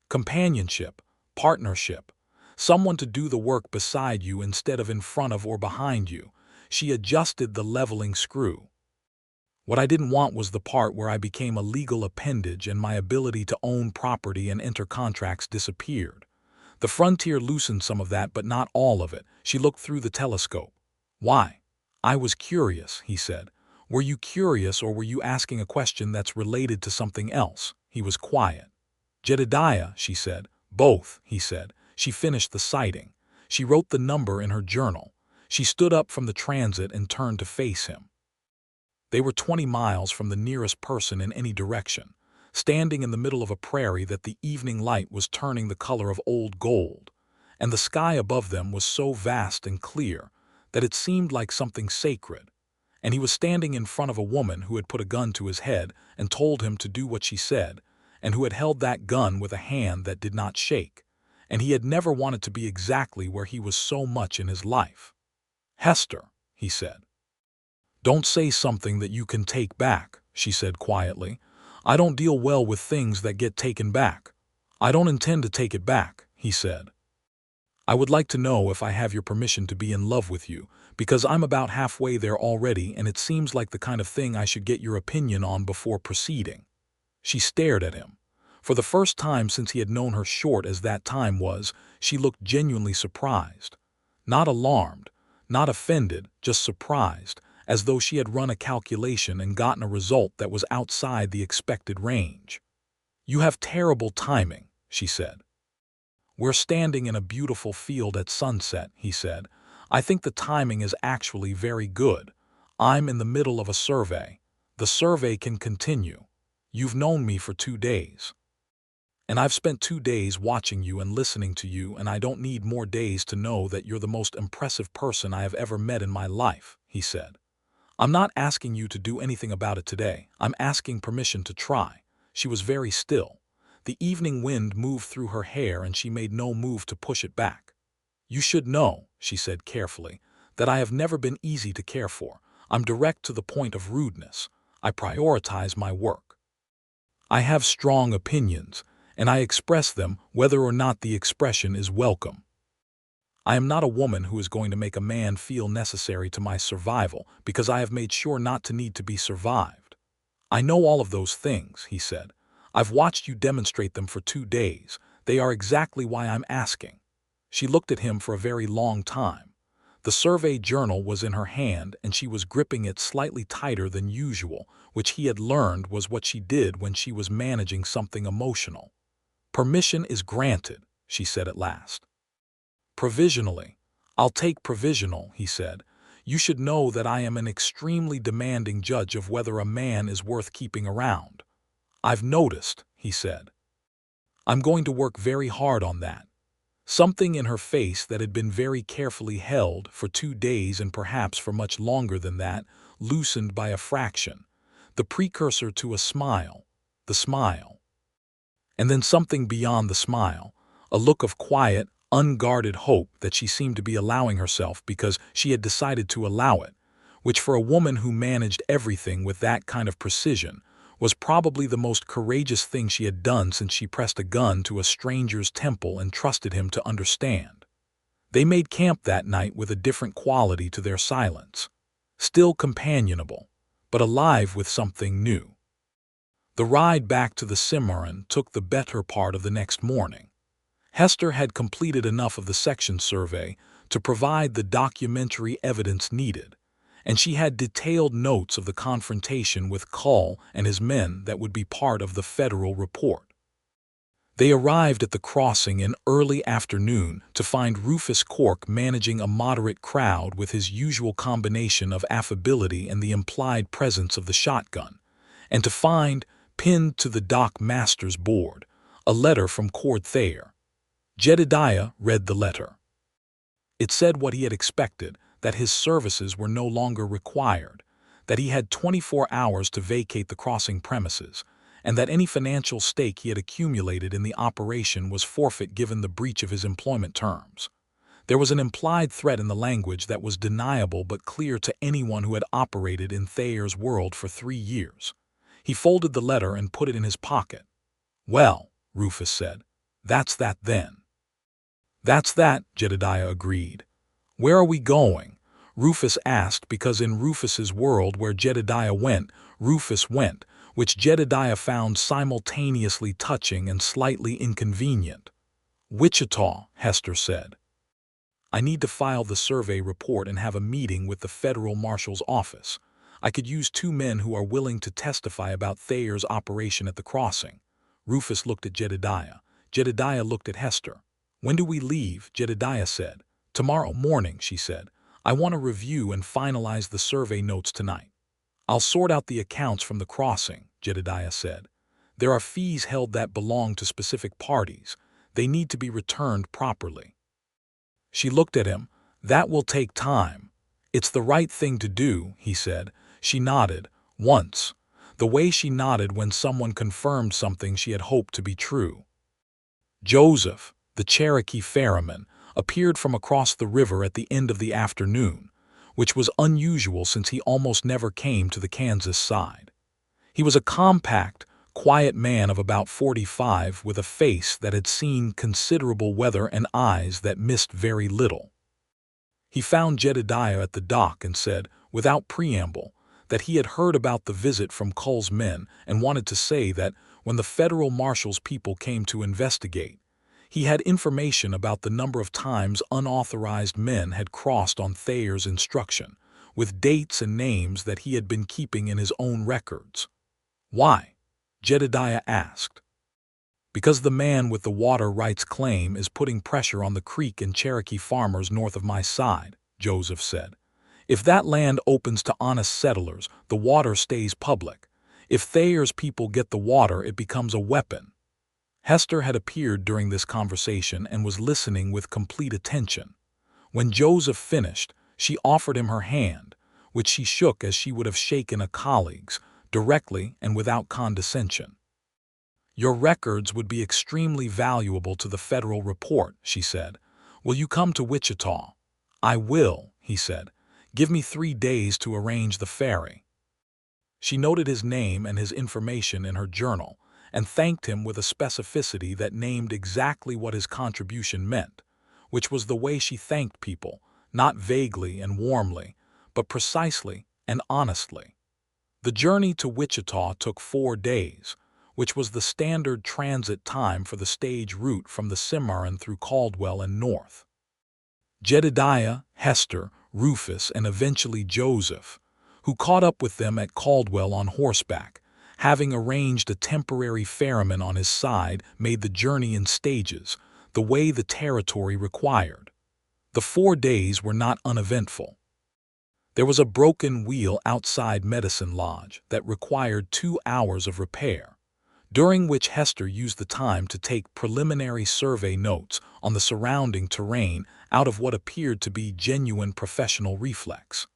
S1: "Companionship, partnership, someone to do the work beside you instead of in front of or behind you." She adjusted the leveling screw. "What I didn't want was the part where I became a legal appendage and my ability to own property and enter contracts disappeared. The frontier loosened some of that, but not all of it." She looked through the telescope. "Why?" "I was curious," he said. "Were you curious, or were you asking a question that's related to something else?" He was quiet. "Jedediah," she said. "Both," he said. She finished the citing. She wrote the number in her journal. She stood up from the transit and turned to face him. They were 20 miles from the nearest person in any direction, standing in the middle of a prairie that the evening light was turning the color of old gold, and the sky above them was so vast and clear that it seemed like something sacred. And he was standing in front of a woman who had put a gun to his head and told him to do what she said, and who had held that gun with a hand that did not shake, and he had never wanted to be exactly where he was so much in his life. "Hester," he said. "Don't say something that you can take back," she said quietly. "I don't deal well with things that get taken back." "I don't intend to take it back," he said. "I would like to know if I have your permission to be in love with you, because I'm about halfway there already, and it seems like the kind of thing I should get your opinion on before proceeding." She stared at him. For the first time since he had known her, short as that time was, she looked genuinely surprised. Not alarmed, not offended, just surprised, as though she had run a calculation and gotten a result that was outside the expected range. "You have terrible timing," she said. "We're standing in a beautiful field at sunset," he said. "I think the timing is actually very good. I'm in the middle of a survey. The survey can continue. You've known me for 2 days. And I've spent 2 days watching you and listening to you, and I don't need more days to know that you're the most impressive person I have ever met in my life," he said. "I'm not asking you to do anything about it today. I'm asking permission to try." She was very still. The evening wind moved through her hair and she made no move to push it back. "You should know," she said carefully, "that I have never been easy to care for. I'm direct to the point of rudeness. I prioritize my work. I have strong opinions, and I express them whether or not the expression is welcome." I am not a woman who is going to make a man feel necessary to my survival because I have made sure not to need to be survived. I know all of those things, he said. I've watched you demonstrate them for 2 days. They are exactly why I'm asking. She looked at him for a very long time. The survey journal was in her hand and she was gripping it slightly tighter than usual, which he had learned was what she did when she was managing something emotional. Permission is granted, she said at last. Provisionally. I'll take provisional, he said. You should know that I am an extremely demanding judge of whether a man is worth keeping around. I've noticed, he said. I'm going to work very hard on that. Something in her face that had been very carefully held for 2 days and perhaps for much longer than that, loosened by a fraction, the precursor to a smile, the smile. And then something beyond the smile, a look of quiet, unguarded hope that she seemed to be allowing herself because she had decided to allow it, which for a woman who managed everything with that kind of precision was probably the most courageous thing she had done since she pressed a gun to a stranger's temple and trusted him to understand. They made camp that night with a different quality to their silence, still companionable, but alive with something new. The ride back to the Cimarron took the better part of the next morning. Hester had completed enough of the section survey to provide the documentary evidence needed, and she had detailed notes of the confrontation with Cull and his men that would be part of the federal report. They arrived at the crossing in early afternoon to find Rufus Cork managing a moderate crowd with his usual combination of affability and the implied presence of the shotgun, and to find, pinned to the dock master's board, a letter from Cord Thayer. Jedediah read the letter. It said what he had expected, that his services were no longer required, that he had 24 hours to vacate the crossing premises, and that any financial stake he had accumulated in the operation was forfeit given the breach of his employment terms. There was an implied threat in the language that was deniable but clear to anyone who had operated in Thayer's world for 3 years. He folded the letter and put it in his pocket. "Well," Rufus said, "that's that then." "That's that," Jedediah agreed. "Where are we going?" Rufus asked because in Rufus's world where Jedediah went, Rufus went, which Jedediah found simultaneously touching and slightly inconvenient. "Wichita," Hester said. "I need to file the survey report and have a meeting with the federal marshal's office. I could use 2 men who are willing to testify about Thayer's operation at the crossing." Rufus looked at Jedediah. Jedediah looked at Hester. "When do we leave?" Jedediah said. "Tomorrow morning," she said. "I want to review and finalize the survey notes tonight." "I'll sort out the accounts from the crossing," Jedediah said. "There are fees held that belong to specific parties. They need to be returned properly." She looked at him. "That will take time." "It's the right thing to do," he said. She nodded, once, the way she nodded when someone confirmed something she had hoped to be true. Joseph, the Cherokee ferryman, appeared from across the river at the end of the afternoon, which was unusual since he almost never came to the Kansas side. He was a compact, quiet man of about 45 with a face that had seen considerable weather and eyes that missed very little. He found Jedediah at the dock and said, without preamble, that he had heard about the visit from Cull's men and wanted to say that when the federal marshal's people came to investigate, he had information about the number of times unauthorized men had crossed on Thayer's instruction, with dates and names that he had been keeping in his own records. "Why?" Jedediah asked. "Because the man with the water rights claim is putting pressure on the Creek and Cherokee farmers north of my side," Joseph said. "If that land opens to honest settlers, the water stays public. If Thayer's people get the water, it becomes a weapon." Hester had appeared during this conversation and was listening with complete attention. When Joseph finished, she offered him her hand, which she shook as she would have shaken a colleague's, directly and without condescension. "Your records would be extremely valuable to the federal report," she said. "Will you come to Wichita?" "I will," he said. "Give me 3 days to arrange the ferry." She noted his name and his information in her journal and thanked him with a specificity that named exactly what his contribution meant, which was the way she thanked people, not vaguely and warmly, but precisely and honestly. The journey to Wichita took 4 days, which was the standard transit time for the stage route from the Cimarron through Caldwell and north. Jedediah, Hester, Rufus, and eventually Joseph, who caught up with them at Caldwell on horseback, having arranged a temporary ferryman on his side, made the journey in stages, the way the territory required. The 4 days were not uneventful. There was a broken wheel outside Medicine Lodge that required 2 hours of repair, during which Hester used the time to take preliminary survey notes on the surrounding terrain out of what appeared to be genuine professional reflex.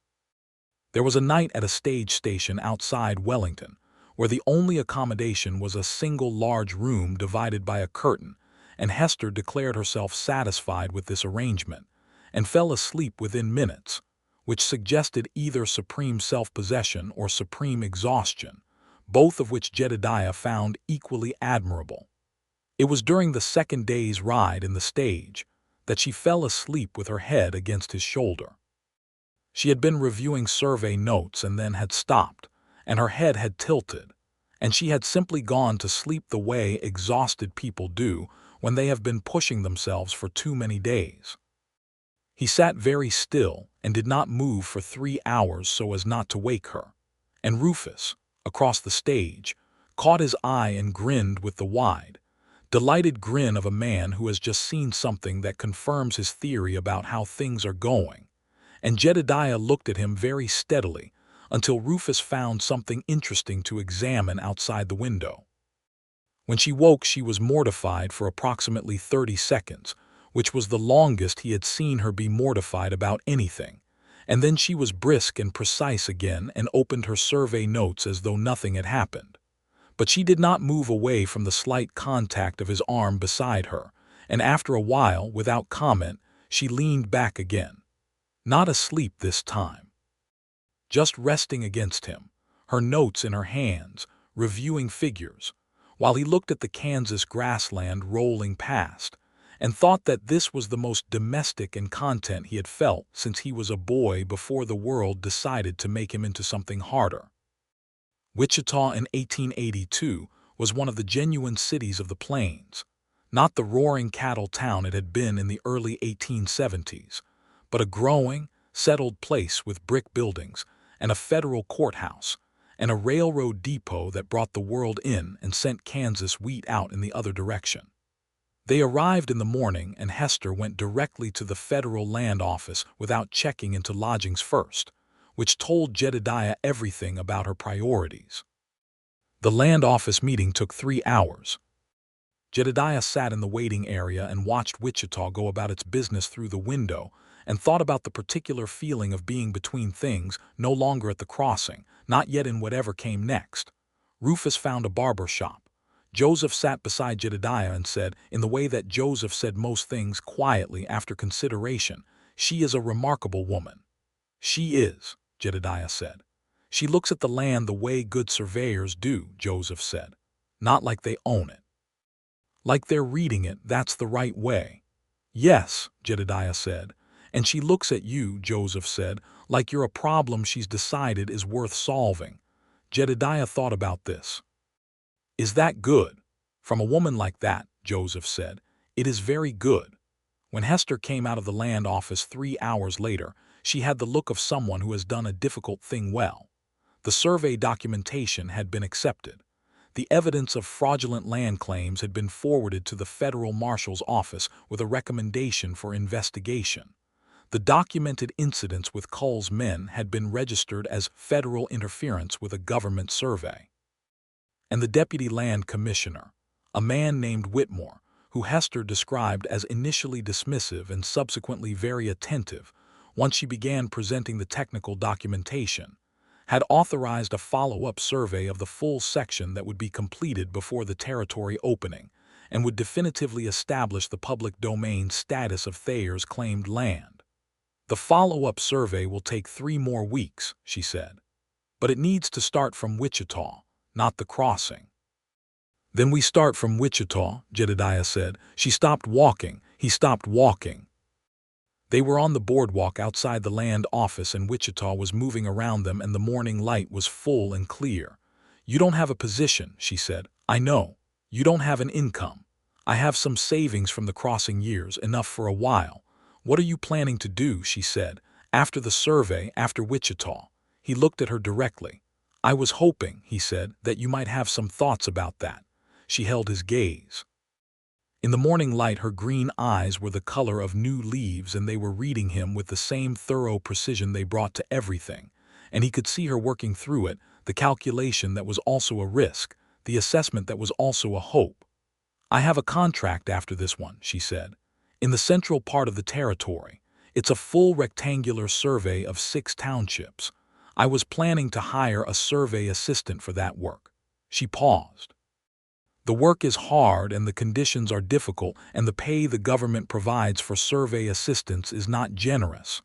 S1: There was a night at a stage station outside Wellington, where the only accommodation was a single large room divided by a curtain, and Hester declared herself satisfied with this arrangement, and fell asleep within minutes, which suggested either supreme self-possession or supreme exhaustion, both of which Jedediah found equally admirable. It was during the second day's ride in the stage that she fell asleep with her head against his shoulder. She had been reviewing survey notes and then had stopped, and her head had tilted, and she had simply gone to sleep the way exhausted people do when they have been pushing themselves for too many days. He sat very still and did not move for 3 hours so as not to wake her, and Rufus, across the stage, caught his eye and grinned with the wide, delighted grin of a man who has just seen something that confirms his theory about how things are going, and Jedediah looked at him very steadily until Rufus found something interesting to examine outside the window. When she woke, she was mortified for approximately 30 seconds, which was the longest he had seen her be mortified about anything, and then she was brisk and precise again and opened her survey notes as though nothing had happened. But she did not move away from the slight contact of his arm beside her, and after a while, without comment, she leaned back again. Not asleep this time. Just resting against him, her notes in her hands, reviewing figures, while he looked at the Kansas grassland rolling past, and thought that this was the most domestic and content he had felt since he was a boy before the world decided to make him into something harder. Wichita in 1882 was one of the genuine cities of the plains, not the roaring cattle town it had been in the early 1870s, but a growing, settled place with brick buildings and a federal courthouse and a railroad depot that brought the world in and sent Kansas wheat out in the other direction. They arrived in the morning, and Hester went directly to the federal land office without checking into lodgings first, which told Jedediah everything about her priorities. The land office meeting took 3 hours. Jedediah sat in the waiting area and watched Wichita go about its business through the window and thought about the particular feeling of being between things, no longer at the crossing, not yet in whatever came next. Rufus found a barber shop. Joseph sat beside Jedediah and said, in the way that Joseph said most things quietly after consideration, "She is a remarkable woman." "She is," Jedediah said. "She looks at the land the way good surveyors do," Joseph said. "Not like they own it. Like they're reading it, that's the right way." "Yes," Jedediah said. "And she looks at you," Joseph said, "like you're a problem she's decided is worth solving." Jedediah thought about this. "Is that good?" "From a woman like that," Joseph said, "it is very good." When Hester came out of the land office 3 hours later, she had the look of someone who has done a difficult thing well. The survey documentation had been accepted. The evidence of fraudulent land claims had been forwarded to the federal marshal's office with a recommendation for investigation. The documented incidents with Cull's men had been registered as federal interference with a government survey. And the deputy land commissioner, a man named Whitmore, who Hester described as initially dismissive and subsequently very attentive once she began presenting the technical documentation, had authorized a follow-up survey of the full section that would be completed before the territory opening and would definitively establish the public domain status of Thayer's claimed land. "The follow-up survey will take 3 more weeks," she said. "But it needs to start from Wichita, not the crossing." "Then we start from Wichita," Jedediah said. She stopped walking. He stopped walking. They were on the boardwalk outside the land office, and Wichita was moving around them, and the morning light was full and clear. "You don't have a position," she said. "I know. You don't have an income. I have some savings from the crossing years, enough for a while. What are you planning to do?" she said. "After the survey, after Wichita." He looked at her directly. "I was hoping," he said, "that you might have some thoughts about that." She held his gaze. In the morning light, her green eyes were the color of new leaves, and they were reading him with the same thorough precision they brought to everything. And he could see her working through it, the calculation that was also a risk, the assessment that was also a hope. "I have a contract after this one," she said, "in the central part of the territory. It's a full rectangular survey of 6 townships. I was planning to hire a survey assistant for that work." She paused. "The work is hard and the conditions are difficult, and the pay the government provides for survey assistants is not generous."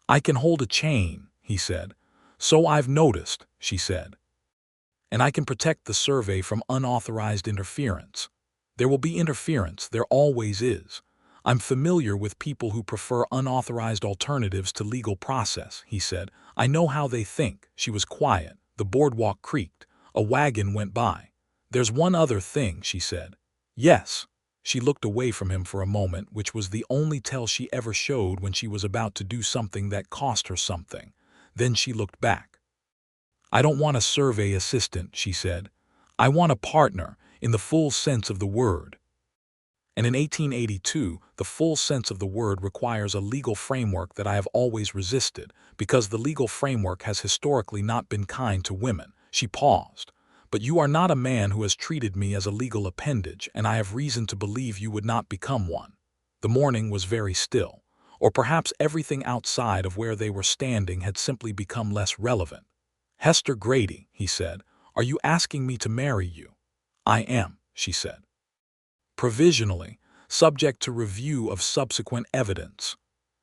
S1: "I can hold a chain," he said. "So I've noticed," she said. "And I can protect the survey from unauthorized interference." "There will be interference, there always is. I'm familiar with people who prefer unauthorized alternatives to legal process," he said. "I know how they think." She was quiet. The boardwalk creaked. A wagon went by. "There's one other thing," she said. "Yes." She looked away from him for a moment, which was the only tell she ever showed when she was about to do something that cost her something. Then she looked back. "I don't want a survey assistant," she said. "I want a partner, in the full sense of the word." And in 1882, the full sense of the word requires a legal framework that I have always resisted, because the legal framework has historically not been kind to women. She paused. "But you are not a man who has treated me as a legal appendage, and I have reason to believe you would not become one." The morning was very still, or perhaps everything outside of where they were standing had simply become less relevant. "Hester Grady," he said, "are you asking me to marry you?" "I am," she said. "Provisionally, subject to review of subsequent evidence."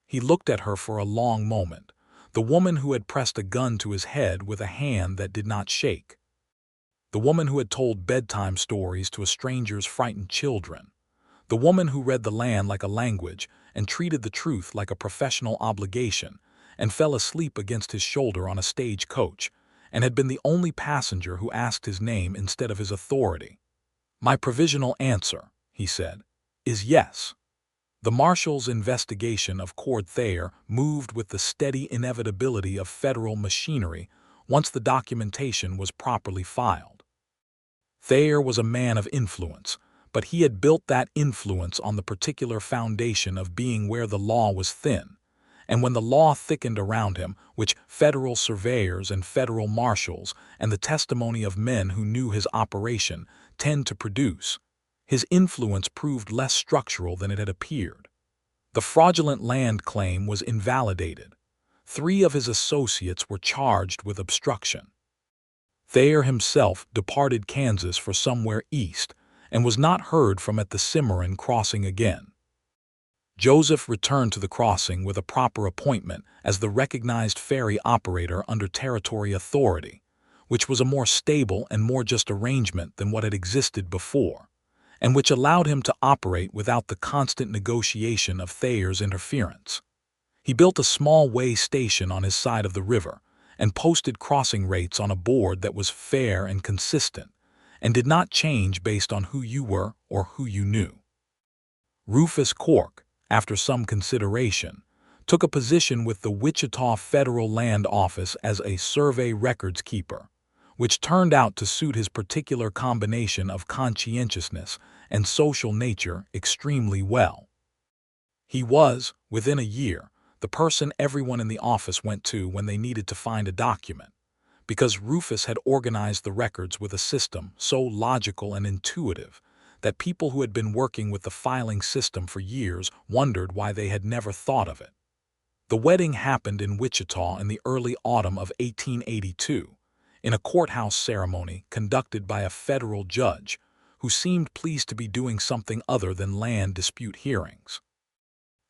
S1: He looked at her for a long moment, the woman who had pressed a gun to his head with a hand that did not shake. The woman who had told bedtime stories to a stranger's frightened children. The woman who read the land like a language and treated the truth like a professional obligation, and fell asleep against his shoulder on a stage coach, and had been the only passenger who asked his name instead of his authority. "My provisional answer," he said, "is yes." The marshal's investigation of Cord Thayer moved with the steady inevitability of federal machinery once the documentation was properly filed. Thayer was a man of influence, but he had built that influence on the particular foundation of being where the law was thin, and when the law thickened around him, which federal surveyors and federal marshals and the testimony of men who knew his operation tend to produce, his influence proved less structural than it had appeared. The fraudulent land claim was invalidated. 3 of his associates were charged with obstruction. Thayer himself departed Kansas for somewhere east and was not heard from at the Cimarron Crossing again. Joseph returned to the crossing with a proper appointment as the recognized ferry operator under Territory Authority, which was a more stable and more just arrangement than what had existed before, and which allowed him to operate without the constant negotiation of Thayer's interference. He built a small way station on his side of the river and posted crossing rates on a board that was fair and consistent, and did not change based on who you were or who you knew. Rufus Cork, after some consideration, took a position with the Wichita Federal Land Office as a survey records keeper, which turned out to suit his particular combination of conscientiousness and social nature extremely well. He was, within a year, the person everyone in the office went to when they needed to find a document, because Rufus had organized the records with a system so logical and intuitive that people who had been working with the filing system for years wondered why they had never thought of it. The wedding happened in Wichita in the early autumn of 1882, in a courthouse ceremony conducted by a federal judge who seemed pleased to be doing something other than land dispute hearings.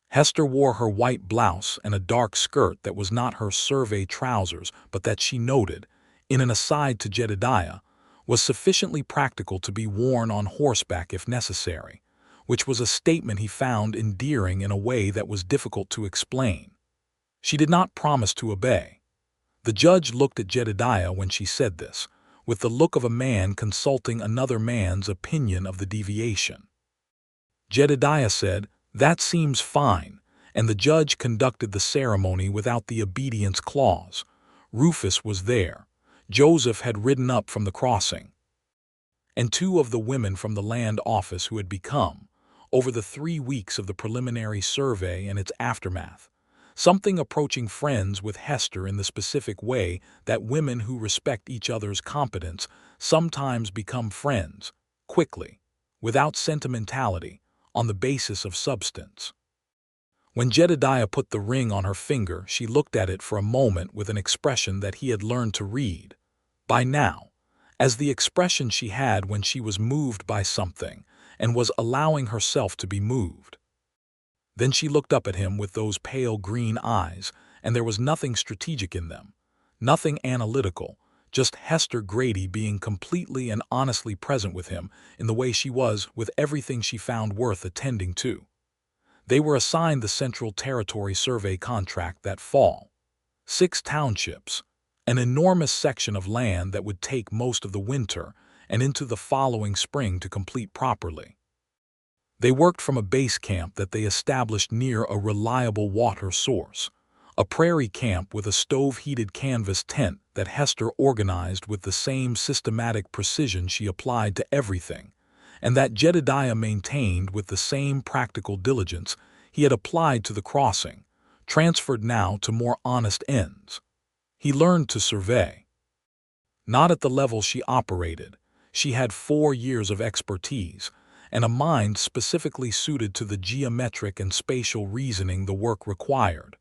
S1: Hester wore her white blouse and a dark skirt that was not her survey trousers, but that she noted, in an aside to Jedediah, was sufficiently practical to be worn on horseback if necessary, which was a statement he found endearing in a way that was difficult to explain. She did not promise to obey. The judge looked at Jedediah when she said this, with the look of a man consulting another man's opinion of the deviation. Jedediah said, "That seems fine," and the judge conducted the ceremony without the obedience clause. Rufus was there. Joseph had ridden up from the crossing, and two of the women from the land office who had become, over the 3 weeks of the preliminary survey and its aftermath, something approaching friends with Hester in the specific way that women who respect each other's competence sometimes become friends, quickly, without sentimentality, on the basis of substance. When Jedediah put the ring on her finger, she looked at it for a moment with an expression that he had learned to read by now, as the expression she had when she was moved by something and was allowing herself to be moved. Then she looked up at him with those pale green eyes, and there was nothing strategic in them, nothing analytical, just Hester Grady being completely and honestly present with him in the way she was with everything she found worth attending to. They were assigned the Central Territory Survey contract that fall. 6 townships, an enormous section of land that would take most of the winter and into the following spring to complete properly. They worked from a base camp that they established near a reliable water source, a prairie camp with a stove-heated canvas tent that Hester organized with the same systematic precision she applied to everything, and that Jedediah maintained with the same practical diligence he had applied to the crossing, transferred now to more honest ends. He learned to survey. Not at the level she operated. She had 4 years of expertise, and a mind specifically suited to the geometric and spatial reasoning the work required,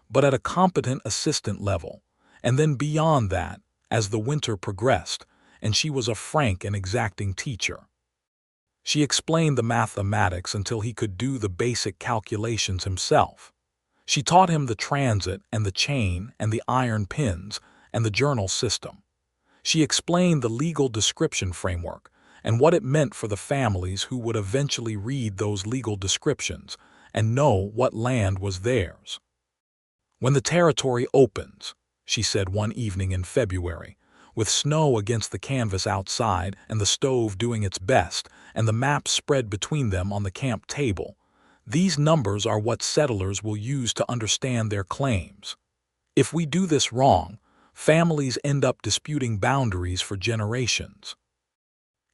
S1: but at a competent assistant level, and then beyond that, as the winter progressed, and she was a frank and exacting teacher. She explained the mathematics until he could do the basic calculations himself. She taught him the transit and the chain and the iron pins and the journal system. She explained the legal description framework and what it meant for the families who would eventually read those legal descriptions and know what land was theirs. "When the territory opens," she said one evening in February, with snow against the canvas outside and the stove doing its best and the maps spread between them on the camp table, "these numbers are what settlers will use to understand their claims. If we do this wrong, families end up disputing boundaries for generations.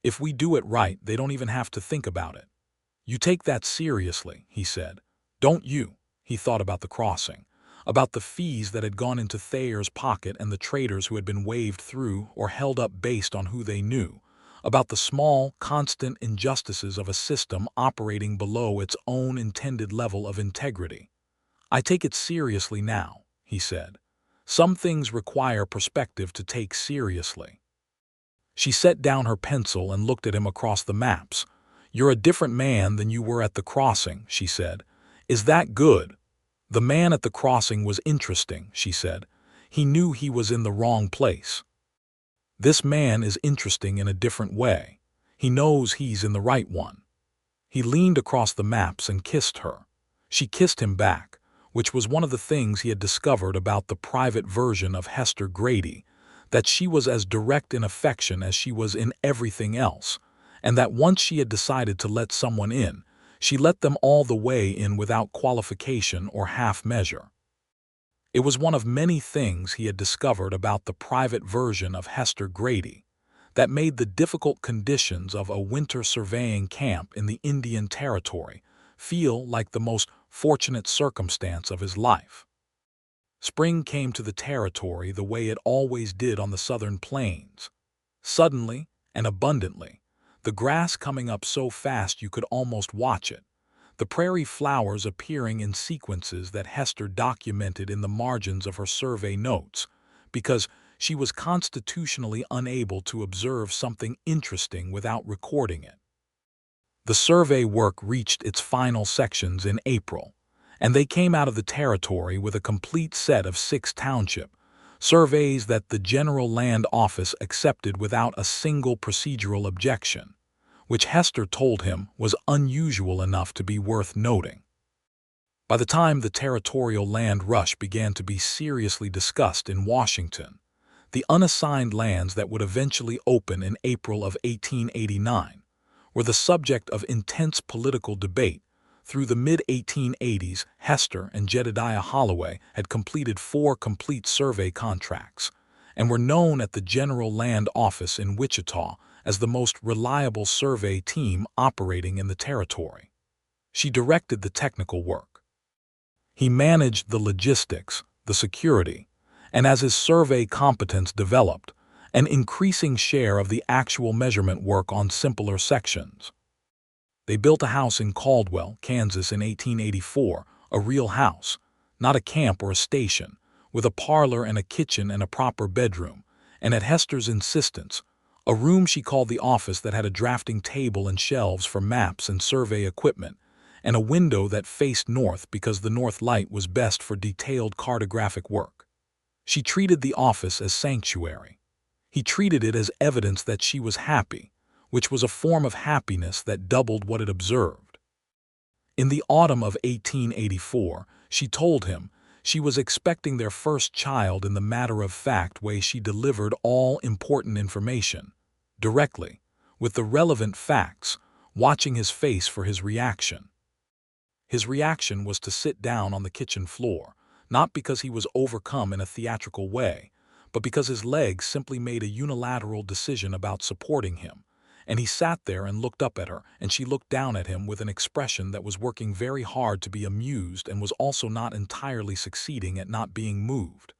S1: If we do it right, they don't even have to think about it. You take that seriously," he said. "Don't you?" He thought about the crossing, about the fees that had gone into Thayer's pocket and the traders who had been waved through or held up based on who they knew, about the small, constant injustices of a system operating below its own intended level of integrity. "I take it seriously now," he said. "Some things require perspective to take seriously." She set down her pencil and looked at him across the maps. "You're a different man than you were at the crossing," she said. "Is that good?" "The man at the crossing was interesting," she said. "He knew he was in the wrong place. This man is interesting in a different way. He knows he's in the right one." He leaned across the maps and kissed her. She kissed him back, which was one of the things he had discovered about the private version of Hester Grady, that she was as direct in affection as she was in everything else, and that once she had decided to let someone in, she let them all the way in without qualification or half measure. It was one of many things he had discovered about the private version of Hester Grady that made the difficult conditions of a winter surveying camp in the Indian Territory feel like the most fortunate circumstance of his life. Spring came to the territory the way it always did on the southern plains. Suddenly and abundantly, the grass coming up so fast you could almost watch it, the prairie flowers appearing in sequences that Hester documented in the margins of her survey notes, because she was constitutionally unable to observe something interesting without recording it. The survey work reached its final sections in April, and they came out of the territory with a complete set of 6 township surveys that the General Land Office accepted without a single procedural objection, which Hester told him was unusual enough to be worth noting. By the time the territorial land rush began to be seriously discussed in Washington, the unassigned lands that would eventually open in April of 1889 were the subject of intense political debate. Through the mid-1880s, Hester and Jedediah Holloway had completed 4 complete survey contracts and were known at the General Land Office in Wichita as the most reliable survey team operating in the territory. She directed the technical work. He managed the logistics, the security, and as his survey competence developed, an increasing share of the actual measurement work on simpler sections. They built a house in Caldwell, Kansas in 1884, a real house, not a camp or a station, with a parlor and a kitchen and a proper bedroom, and at Hester's insistence, a room she called the office that had a drafting table and shelves for maps and survey equipment, and a window that faced north because the north light was best for detailed cartographic work. She treated the office as sanctuary. He treated it as evidence that she was happy, which was a form of happiness that doubled what it observed. In the autumn of 1884, she told him she was expecting their first child in the matter-of-fact way she delivered all important information, directly, with the relevant facts, watching his face for his reaction. His reaction was to sit down on the kitchen floor, not because he was overcome in a theatrical way, but because his legs simply made a unilateral decision about supporting him, and he sat there and looked up at her, and she looked down at him with an expression that was working very hard to be amused and was also not entirely succeeding at not being moved.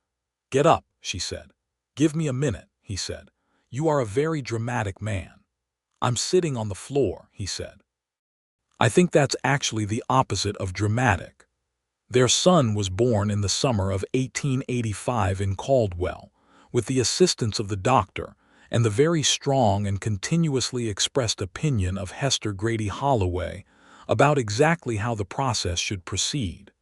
S1: "Get up," she said. "Give me a minute," he said. "You are a very dramatic man." "I'm sitting on the floor," he said. "I think that's actually the opposite of dramatic." Their son was born in the summer of 1885 in Caldwell, with the assistance of the doctor and the very strong and continuously expressed opinion of Hester Grady Holloway about exactly how the process should proceed.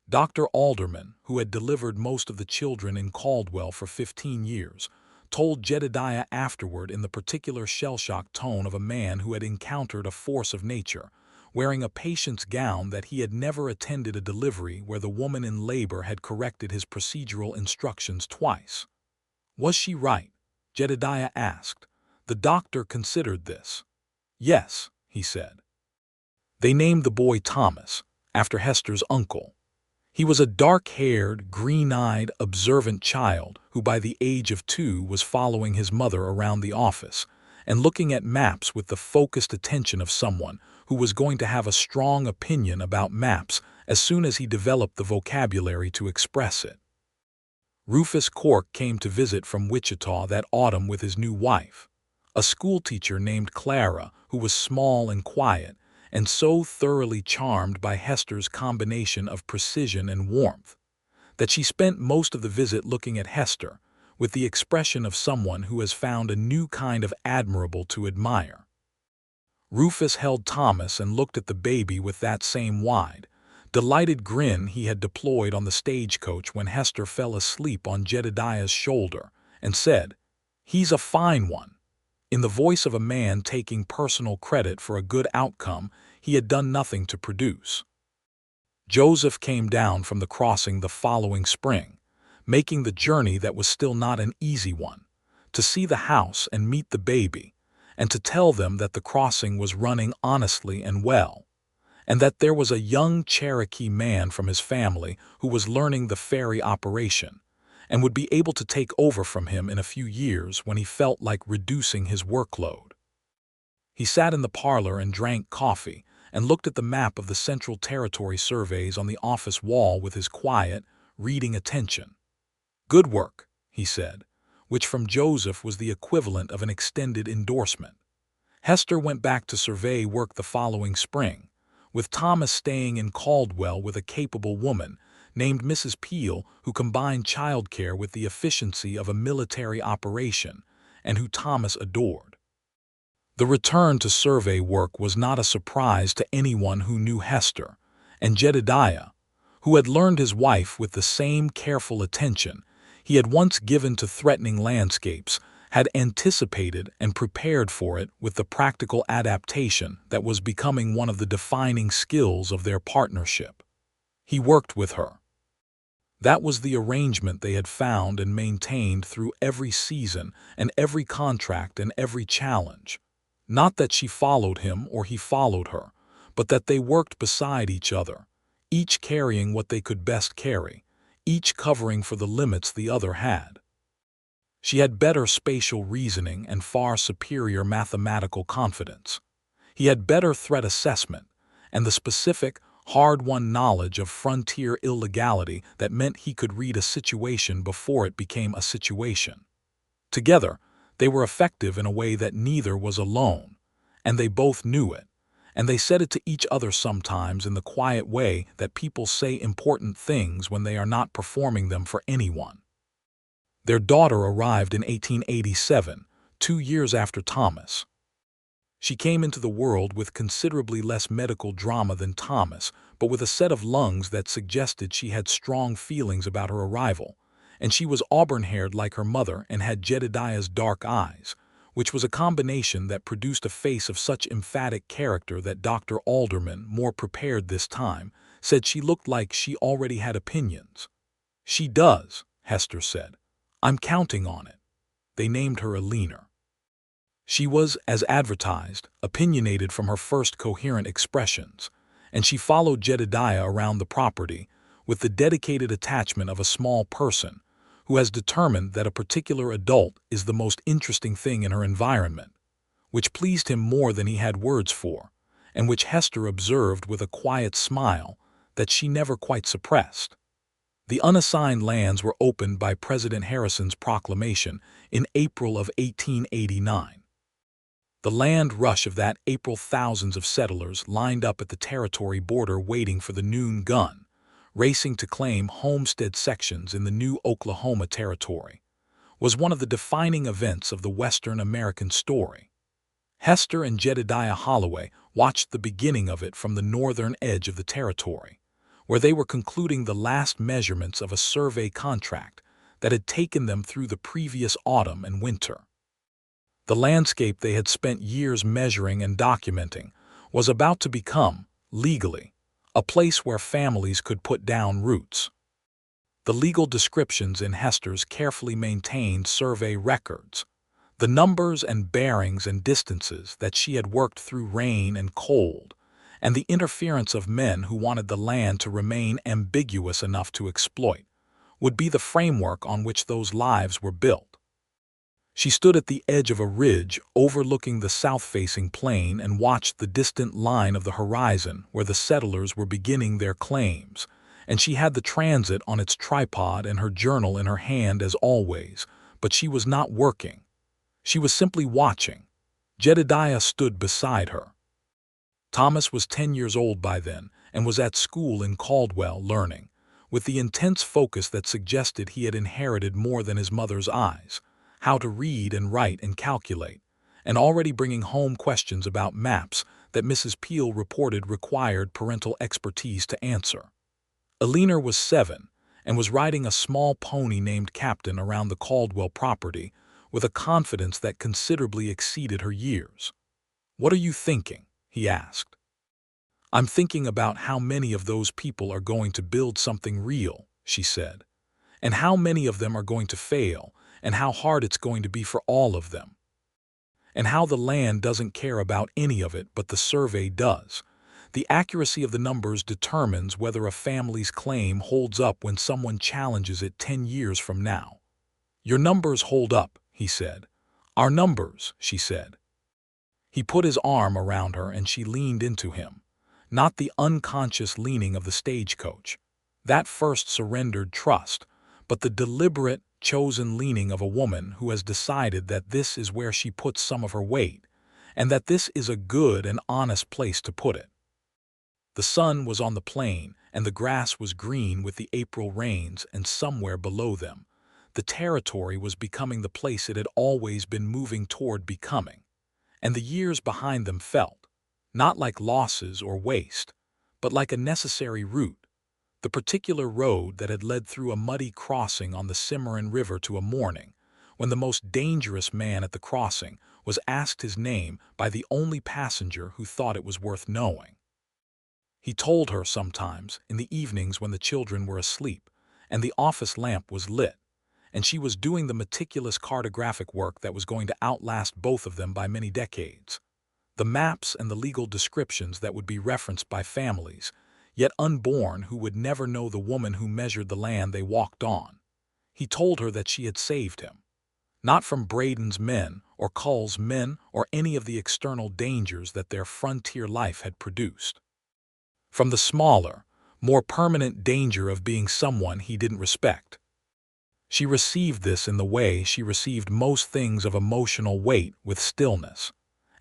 S1: Dr. Alderman, who had delivered most of the children in Caldwell for 15 years, told Jedediah afterward in the particular shell-shocked tone of a man who had encountered a force of nature, wearing a patient's gown, that he had never attended a delivery where the woman in labor had corrected his procedural instructions twice. "Was she right?" Jedediah asked. The doctor considered this. "Yes," he said. They named the boy Thomas, after Hester's uncle. He was a dark-haired, green-eyed, observant child who by the age of 2 was following his mother around the office and looking at maps with the focused attention of someone who was going to have a strong opinion about maps as soon as he developed the vocabulary to express it. Rufus Cork came to visit from Wichita that autumn with his new wife, a schoolteacher named Clara, who was small and quiet, and so thoroughly charmed by Hester's combination of precision and warmth that she spent most of the visit looking at Hester with the expression of someone who has found a new kind of admirable to admire. Rufus held Thomas and looked at the baby with that same wide, delighted grin he had deployed on the stagecoach when Hester fell asleep on Jedediah's shoulder, and said, "He's a fine one," in the voice of a man taking personal credit for a good outcome he had done nothing to produce. Joseph came down from the crossing the following spring, making the journey that was still not an easy one, to see the house and meet the baby, and to tell them that the crossing was running honestly and well, and that there was a young Cherokee man from his family who was learning the ferry operation, and would be able to take over from him in a few years when he felt like reducing his workload. He sat in the parlor and drank coffee, and looked at the map of the Central Territory surveys on the office wall with his quiet, reading attention. "Good work," he said, which from Joseph was the equivalent of an extended endorsement. Hester went back to survey work the following spring, with Thomas staying in Caldwell with a capable woman named Mrs. Peel, who combined childcare with the efficiency of a military operation, and who Thomas adored. The return to survey work was not a surprise to anyone who knew Hester, and Jedediah, who had learned his wife with the same careful attention he had once given to threatening landscapes, had anticipated and prepared for it with the practical adaptation that was becoming one of the defining skills of their partnership. He worked with her. That was the arrangement they had found and maintained through every season and every contract and every challenge. Not that she followed him or he followed her, but that they worked beside each other, each carrying what they could best carry, each covering for the limits the other had. She had better spatial reasoning and far superior mathematical confidence. He had better threat assessment and the specific, hard-won knowledge of frontier illegality that meant he could read a situation before it became a situation. Together, they were effective in a way that neither was alone, and they both knew it, and they said it to each other sometimes in the quiet way that people say important things when they are not performing them for anyone. Their daughter arrived in 1887, 2 years after Thomas. She came into the world with considerably less medical drama than Thomas, but with a set of lungs that suggested she had strong feelings about her arrival, and she was auburn-haired like her mother and had Jedediah's dark eyes, which was a combination that produced a face of such emphatic character that Dr. Alderman, more prepared this time, said she looked like she already had opinions. "She does," Hester said. "I'm counting on it." They named her a leaner. She was, as advertised, opinionated from her first coherent expressions, and she followed Jedediah around the property with the dedicated attachment of a small person who has determined that a particular adult is the most interesting thing in her environment, which pleased him more than he had words for, and which Hester observed with a quiet smile that she never quite suppressed. The unassigned lands were opened by President Harrison's proclamation in April of 1889. The land rush of that April, thousands of settlers lined up at the territory border waiting for the noon gun, racing to claim homestead sections in the new Oklahoma Territory, was one of the defining events of the Western American story. Hester and Jedediah Holloway watched the beginning of it from the northern edge of the territory, where they were concluding the last measurements of a survey contract that had taken them through the previous autumn and winter. The landscape they had spent years measuring and documenting was about to become, legally, a place where families could put down roots. The legal descriptions in Hester's carefully maintained survey records, the numbers and bearings and distances that she had worked through rain and cold, and the interference of men who wanted the land to remain ambiguous enough to exploit, would be the framework on which those lives were built. She stood at the edge of a ridge overlooking the south-facing plain and watched the distant line of the horizon where the settlers were beginning their claims, and she had the transit on its tripod and her journal in her hand as always, but she was not working. She was simply watching. Jedediah stood beside her. Thomas was 10 years old by then and was at school in Caldwell learning, with the intense focus that suggested he had inherited more than his mother's eyes, how to read and write and calculate, and already bringing home questions about maps that Mrs. Peel reported required parental expertise to answer. Eleanor was 7 and was riding a small pony named Captain around the Caldwell property with a confidence that considerably exceeded her years. "What are you thinking?" he asked. "I'm thinking about how many of those people are going to build something real," she said, "and how many of them are going to fail, and how hard it's going to be for all of them. And how the land doesn't care about any of it, but the survey does. The accuracy of the numbers determines whether a family's claim holds up when someone challenges it 10 years from now." "Your numbers hold up," he said. "Our numbers," she said. He put his arm around her and she leaned into him, not the unconscious leaning of the stagecoach, that first surrendered trust, but the deliberate, chosen leaning of a woman who has decided that this is where she puts some of her weight, and that this is a good and honest place to put it. The sun was on the plain, and the grass was green with the April rains, and somewhere below them, the territory was becoming the place it had always been moving toward becoming, and the years behind them felt, not like losses or waste, but like a necessary route, the particular road that had led through a muddy crossing on the Cimarron River to a morning when the most dangerous man at the crossing was asked his name by the only passenger who thought it was worth knowing. He told her sometimes in the evenings when the children were asleep and the office lamp was lit, and she was doing the meticulous cartographic work that was going to outlast both of them by many decades. The maps and the legal descriptions that would be referenced by families, yet unborn, who would never know the woman who measured the land they walked on. He told her that she had saved him, not from Braden's men or Cull's men or any of the external dangers that their frontier life had produced. From the smaller, more permanent danger of being someone he didn't respect. She received this in the way she received most things of emotional weight, with stillness,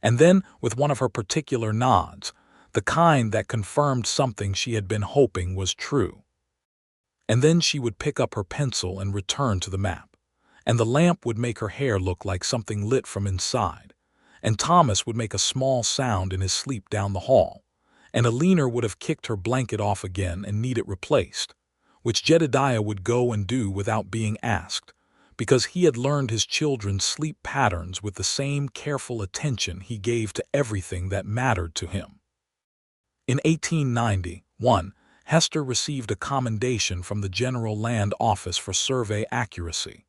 S1: and then with one of her particular nods, the kind that confirmed something she had been hoping was true. And then she would pick up her pencil and return to the map, and the lamp would make her hair look like something lit from inside, and Thomas would make a small sound in his sleep down the hall, and Alina would have kicked her blanket off again and need it replaced, which Jedediah would go and do without being asked, because he had learned his children's sleep patterns with the same careful attention he gave to everything that mattered to him. In 1891, Hester received a commendation from the General Land Office for survey accuracy.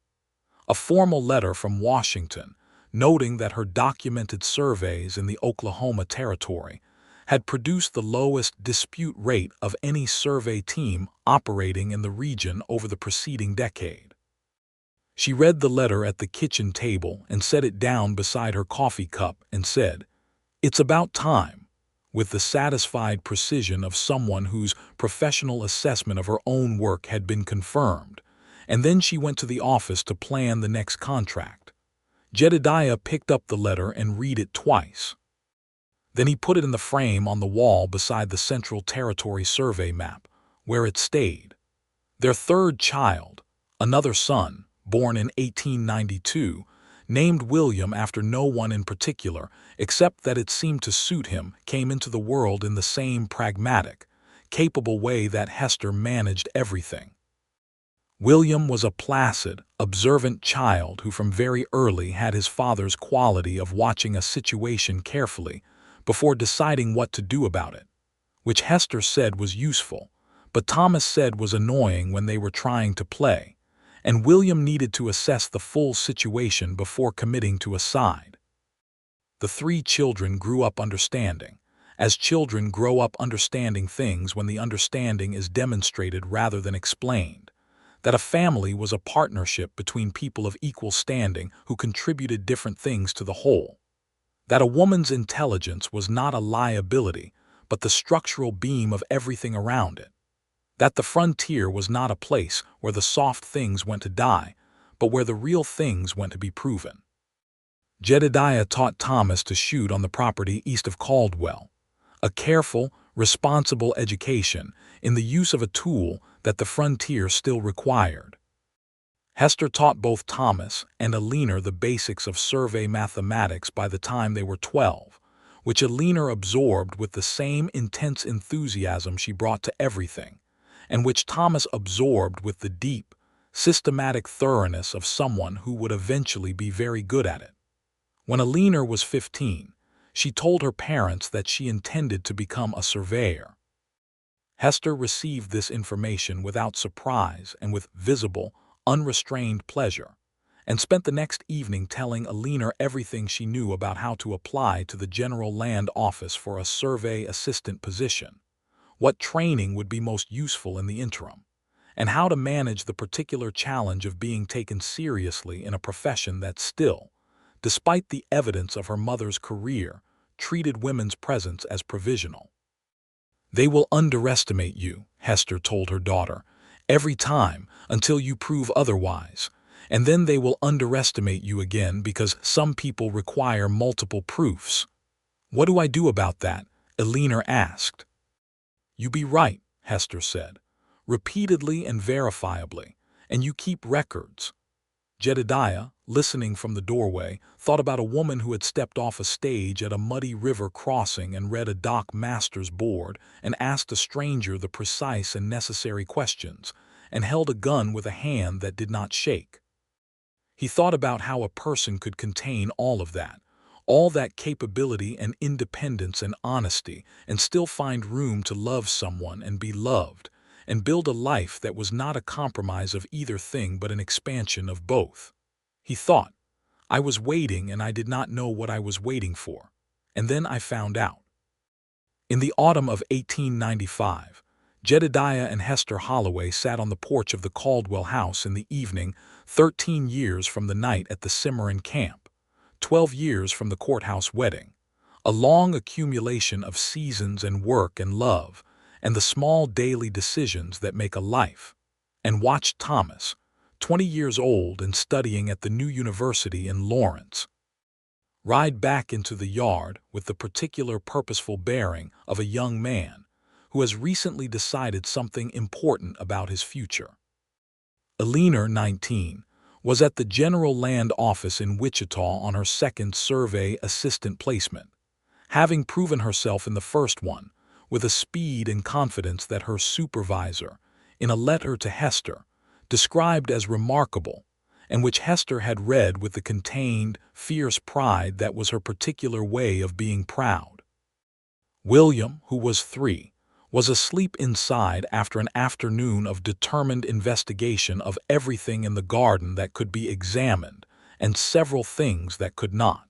S1: A formal letter from Washington, noting that her documented surveys in the Oklahoma Territory had produced the lowest dispute rate of any survey team operating in the region over the preceding decade. She read the letter at the kitchen table and set it down beside her coffee cup and said, "It's about time," with the satisfied precision of someone whose professional assessment of her own work had been confirmed, and then she went to the office to plan the next contract. Jedediah picked up the letter and read it twice. Then he put it in the frame on the wall beside the Central Territory Survey map, where it stayed. Their third child, another son, born in 1892, named William after no one in particular, except that it seemed to suit him, came into the world in the same pragmatic, capable way that Hester managed everything. William was a placid, observant child who from very early had his father's quality of watching a situation carefully before deciding what to do about it, which Hester said was useful, but Thomas said was annoying when they were trying to play, and William needed to assess the full situation before committing to a side. The three children grew up understanding, as children grow up understanding things when the understanding is demonstrated rather than explained, that a family was a partnership between people of equal standing who contributed different things to the whole. That a woman's intelligence was not a liability, but the structural beam of everything around it. That the frontier was not a place where the soft things went to die, but where the real things went to be proven. Jedediah taught Thomas to shoot on the property east of Caldwell, a careful, responsible education in the use of a tool that the frontier still required. Hester taught both Thomas and Alina the basics of survey mathematics by the time they were 12, which Alina absorbed with the same intense enthusiasm she brought to everything, and which Thomas absorbed with the deep, systematic thoroughness of someone who would eventually be very good at it. When Alina was 15, she told her parents that she intended to become a surveyor. Hester received this information without surprise and with visible, unrestrained pleasure, and spent the next evening telling Alina everything she knew about how to apply to the General Land Office for a survey assistant position, what training would be most useful in the interim, and how to manage the particular challenge of being taken seriously in a profession that still, despite the evidence of her mother's career, treated women's presence as provisional. "They will underestimate you," Hester told her daughter, "every time until you prove otherwise, and then they will underestimate you again because some people require multiple proofs." "What do I do about that?" Alina asked. "You be right," Hester said, "repeatedly and verifiably, and you keep records." Jedediah, listening from the doorway, thought about a woman who had stepped off a stage at a muddy river crossing and read a dock master's board and asked a stranger the precise and necessary questions, and held a gun with a hand that did not shake. He thought about how a person could contain all that capability and independence and honesty, and still find room to love someone and be loved, and build a life that was not a compromise of either thing but an expansion of both. He thought, I was waiting and I did not know what I was waiting for. And then I found out. In the autumn of 1895, Jedediah and Hester Holloway sat on the porch of the Caldwell house in the evening, 13 years from the night at the Cimarron camp, 12 years from the courthouse wedding, a long accumulation of seasons and work and love, and the small daily decisions that make a life, and watched Thomas, 20 years old and studying at the new university in Lawrence, ride back into the yard with the particular purposeful bearing of a young man who has recently decided something important about his future. Eleanor, 19, was at the General Land Office in Wichita on her second survey assistant placement, having proven herself in the first one with a speed and confidence that her supervisor, in a letter to Hester, described as remarkable, and which Hester had read with the contained, fierce pride that was her particular way of being proud. William, who was 3, was asleep inside after an afternoon of determined investigation of everything in the garden that could be examined and several things that could not.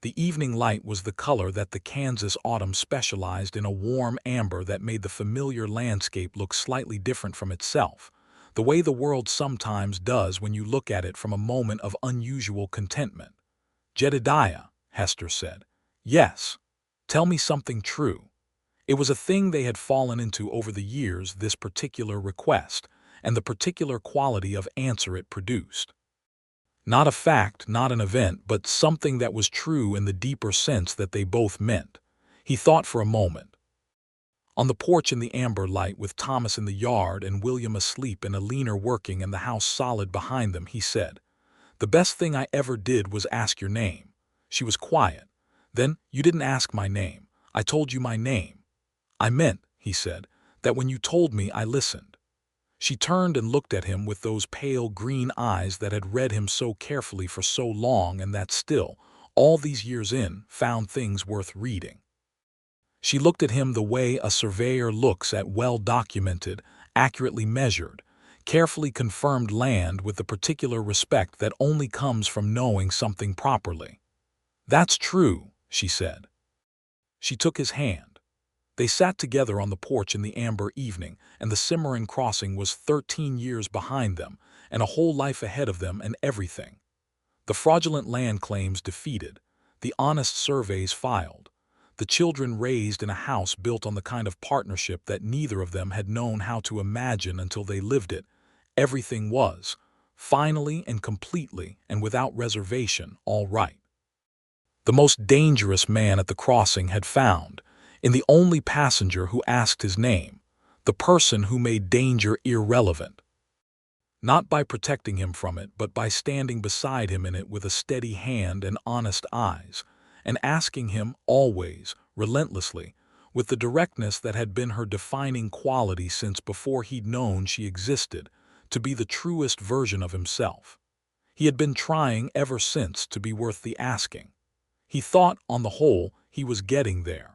S1: The evening light was the color that the Kansas autumn specialized in, a warm amber that made the familiar landscape look slightly different from itself, the way the world sometimes does when you look at it from a moment of unusual contentment. Jedediah, Hester said. Yes. Tell me something true. It was a thing they had fallen into over the years, this particular request, and the particular quality of answer it produced. Not a fact, not an event, but something that was true in the deeper sense that they both meant. He thought for a moment. On the porch in the amber light, with Thomas in the yard and William asleep and Eleanor working and the house solid behind them, he said, The best thing I ever did was ask your name. She was quiet. Then, you didn't ask my name. I told you my name. I meant, he said, that when you told me, I listened. She turned and looked at him with those pale green eyes that had read him so carefully for so long and that still, all these years in, found things worth reading. She looked at him the way a surveyor looks at well-documented, accurately measured, carefully confirmed land, with the particular respect that only comes from knowing something properly. That's true, she said. She took his hand. They sat together on the porch in the amber evening, and the Cimarron Crossing was 13 years behind them, and a whole life ahead of them, and everything. The fraudulent land claims defeated, the honest surveys filed, the children raised in a house built on the kind of partnership that neither of them had known how to imagine until they lived it. Everything was, finally and completely and without reservation, all right. The most dangerous man at the crossing had found, in the only passenger who asked his name, the person who made danger irrelevant. Not by protecting him from it, but by standing beside him in it with a steady hand and honest eyes, and asking him always, relentlessly, with the directness that had been her defining quality since before he'd known she existed, to be the truest version of himself. He had been trying ever since to be worth the asking. He thought, on the whole, he was getting there.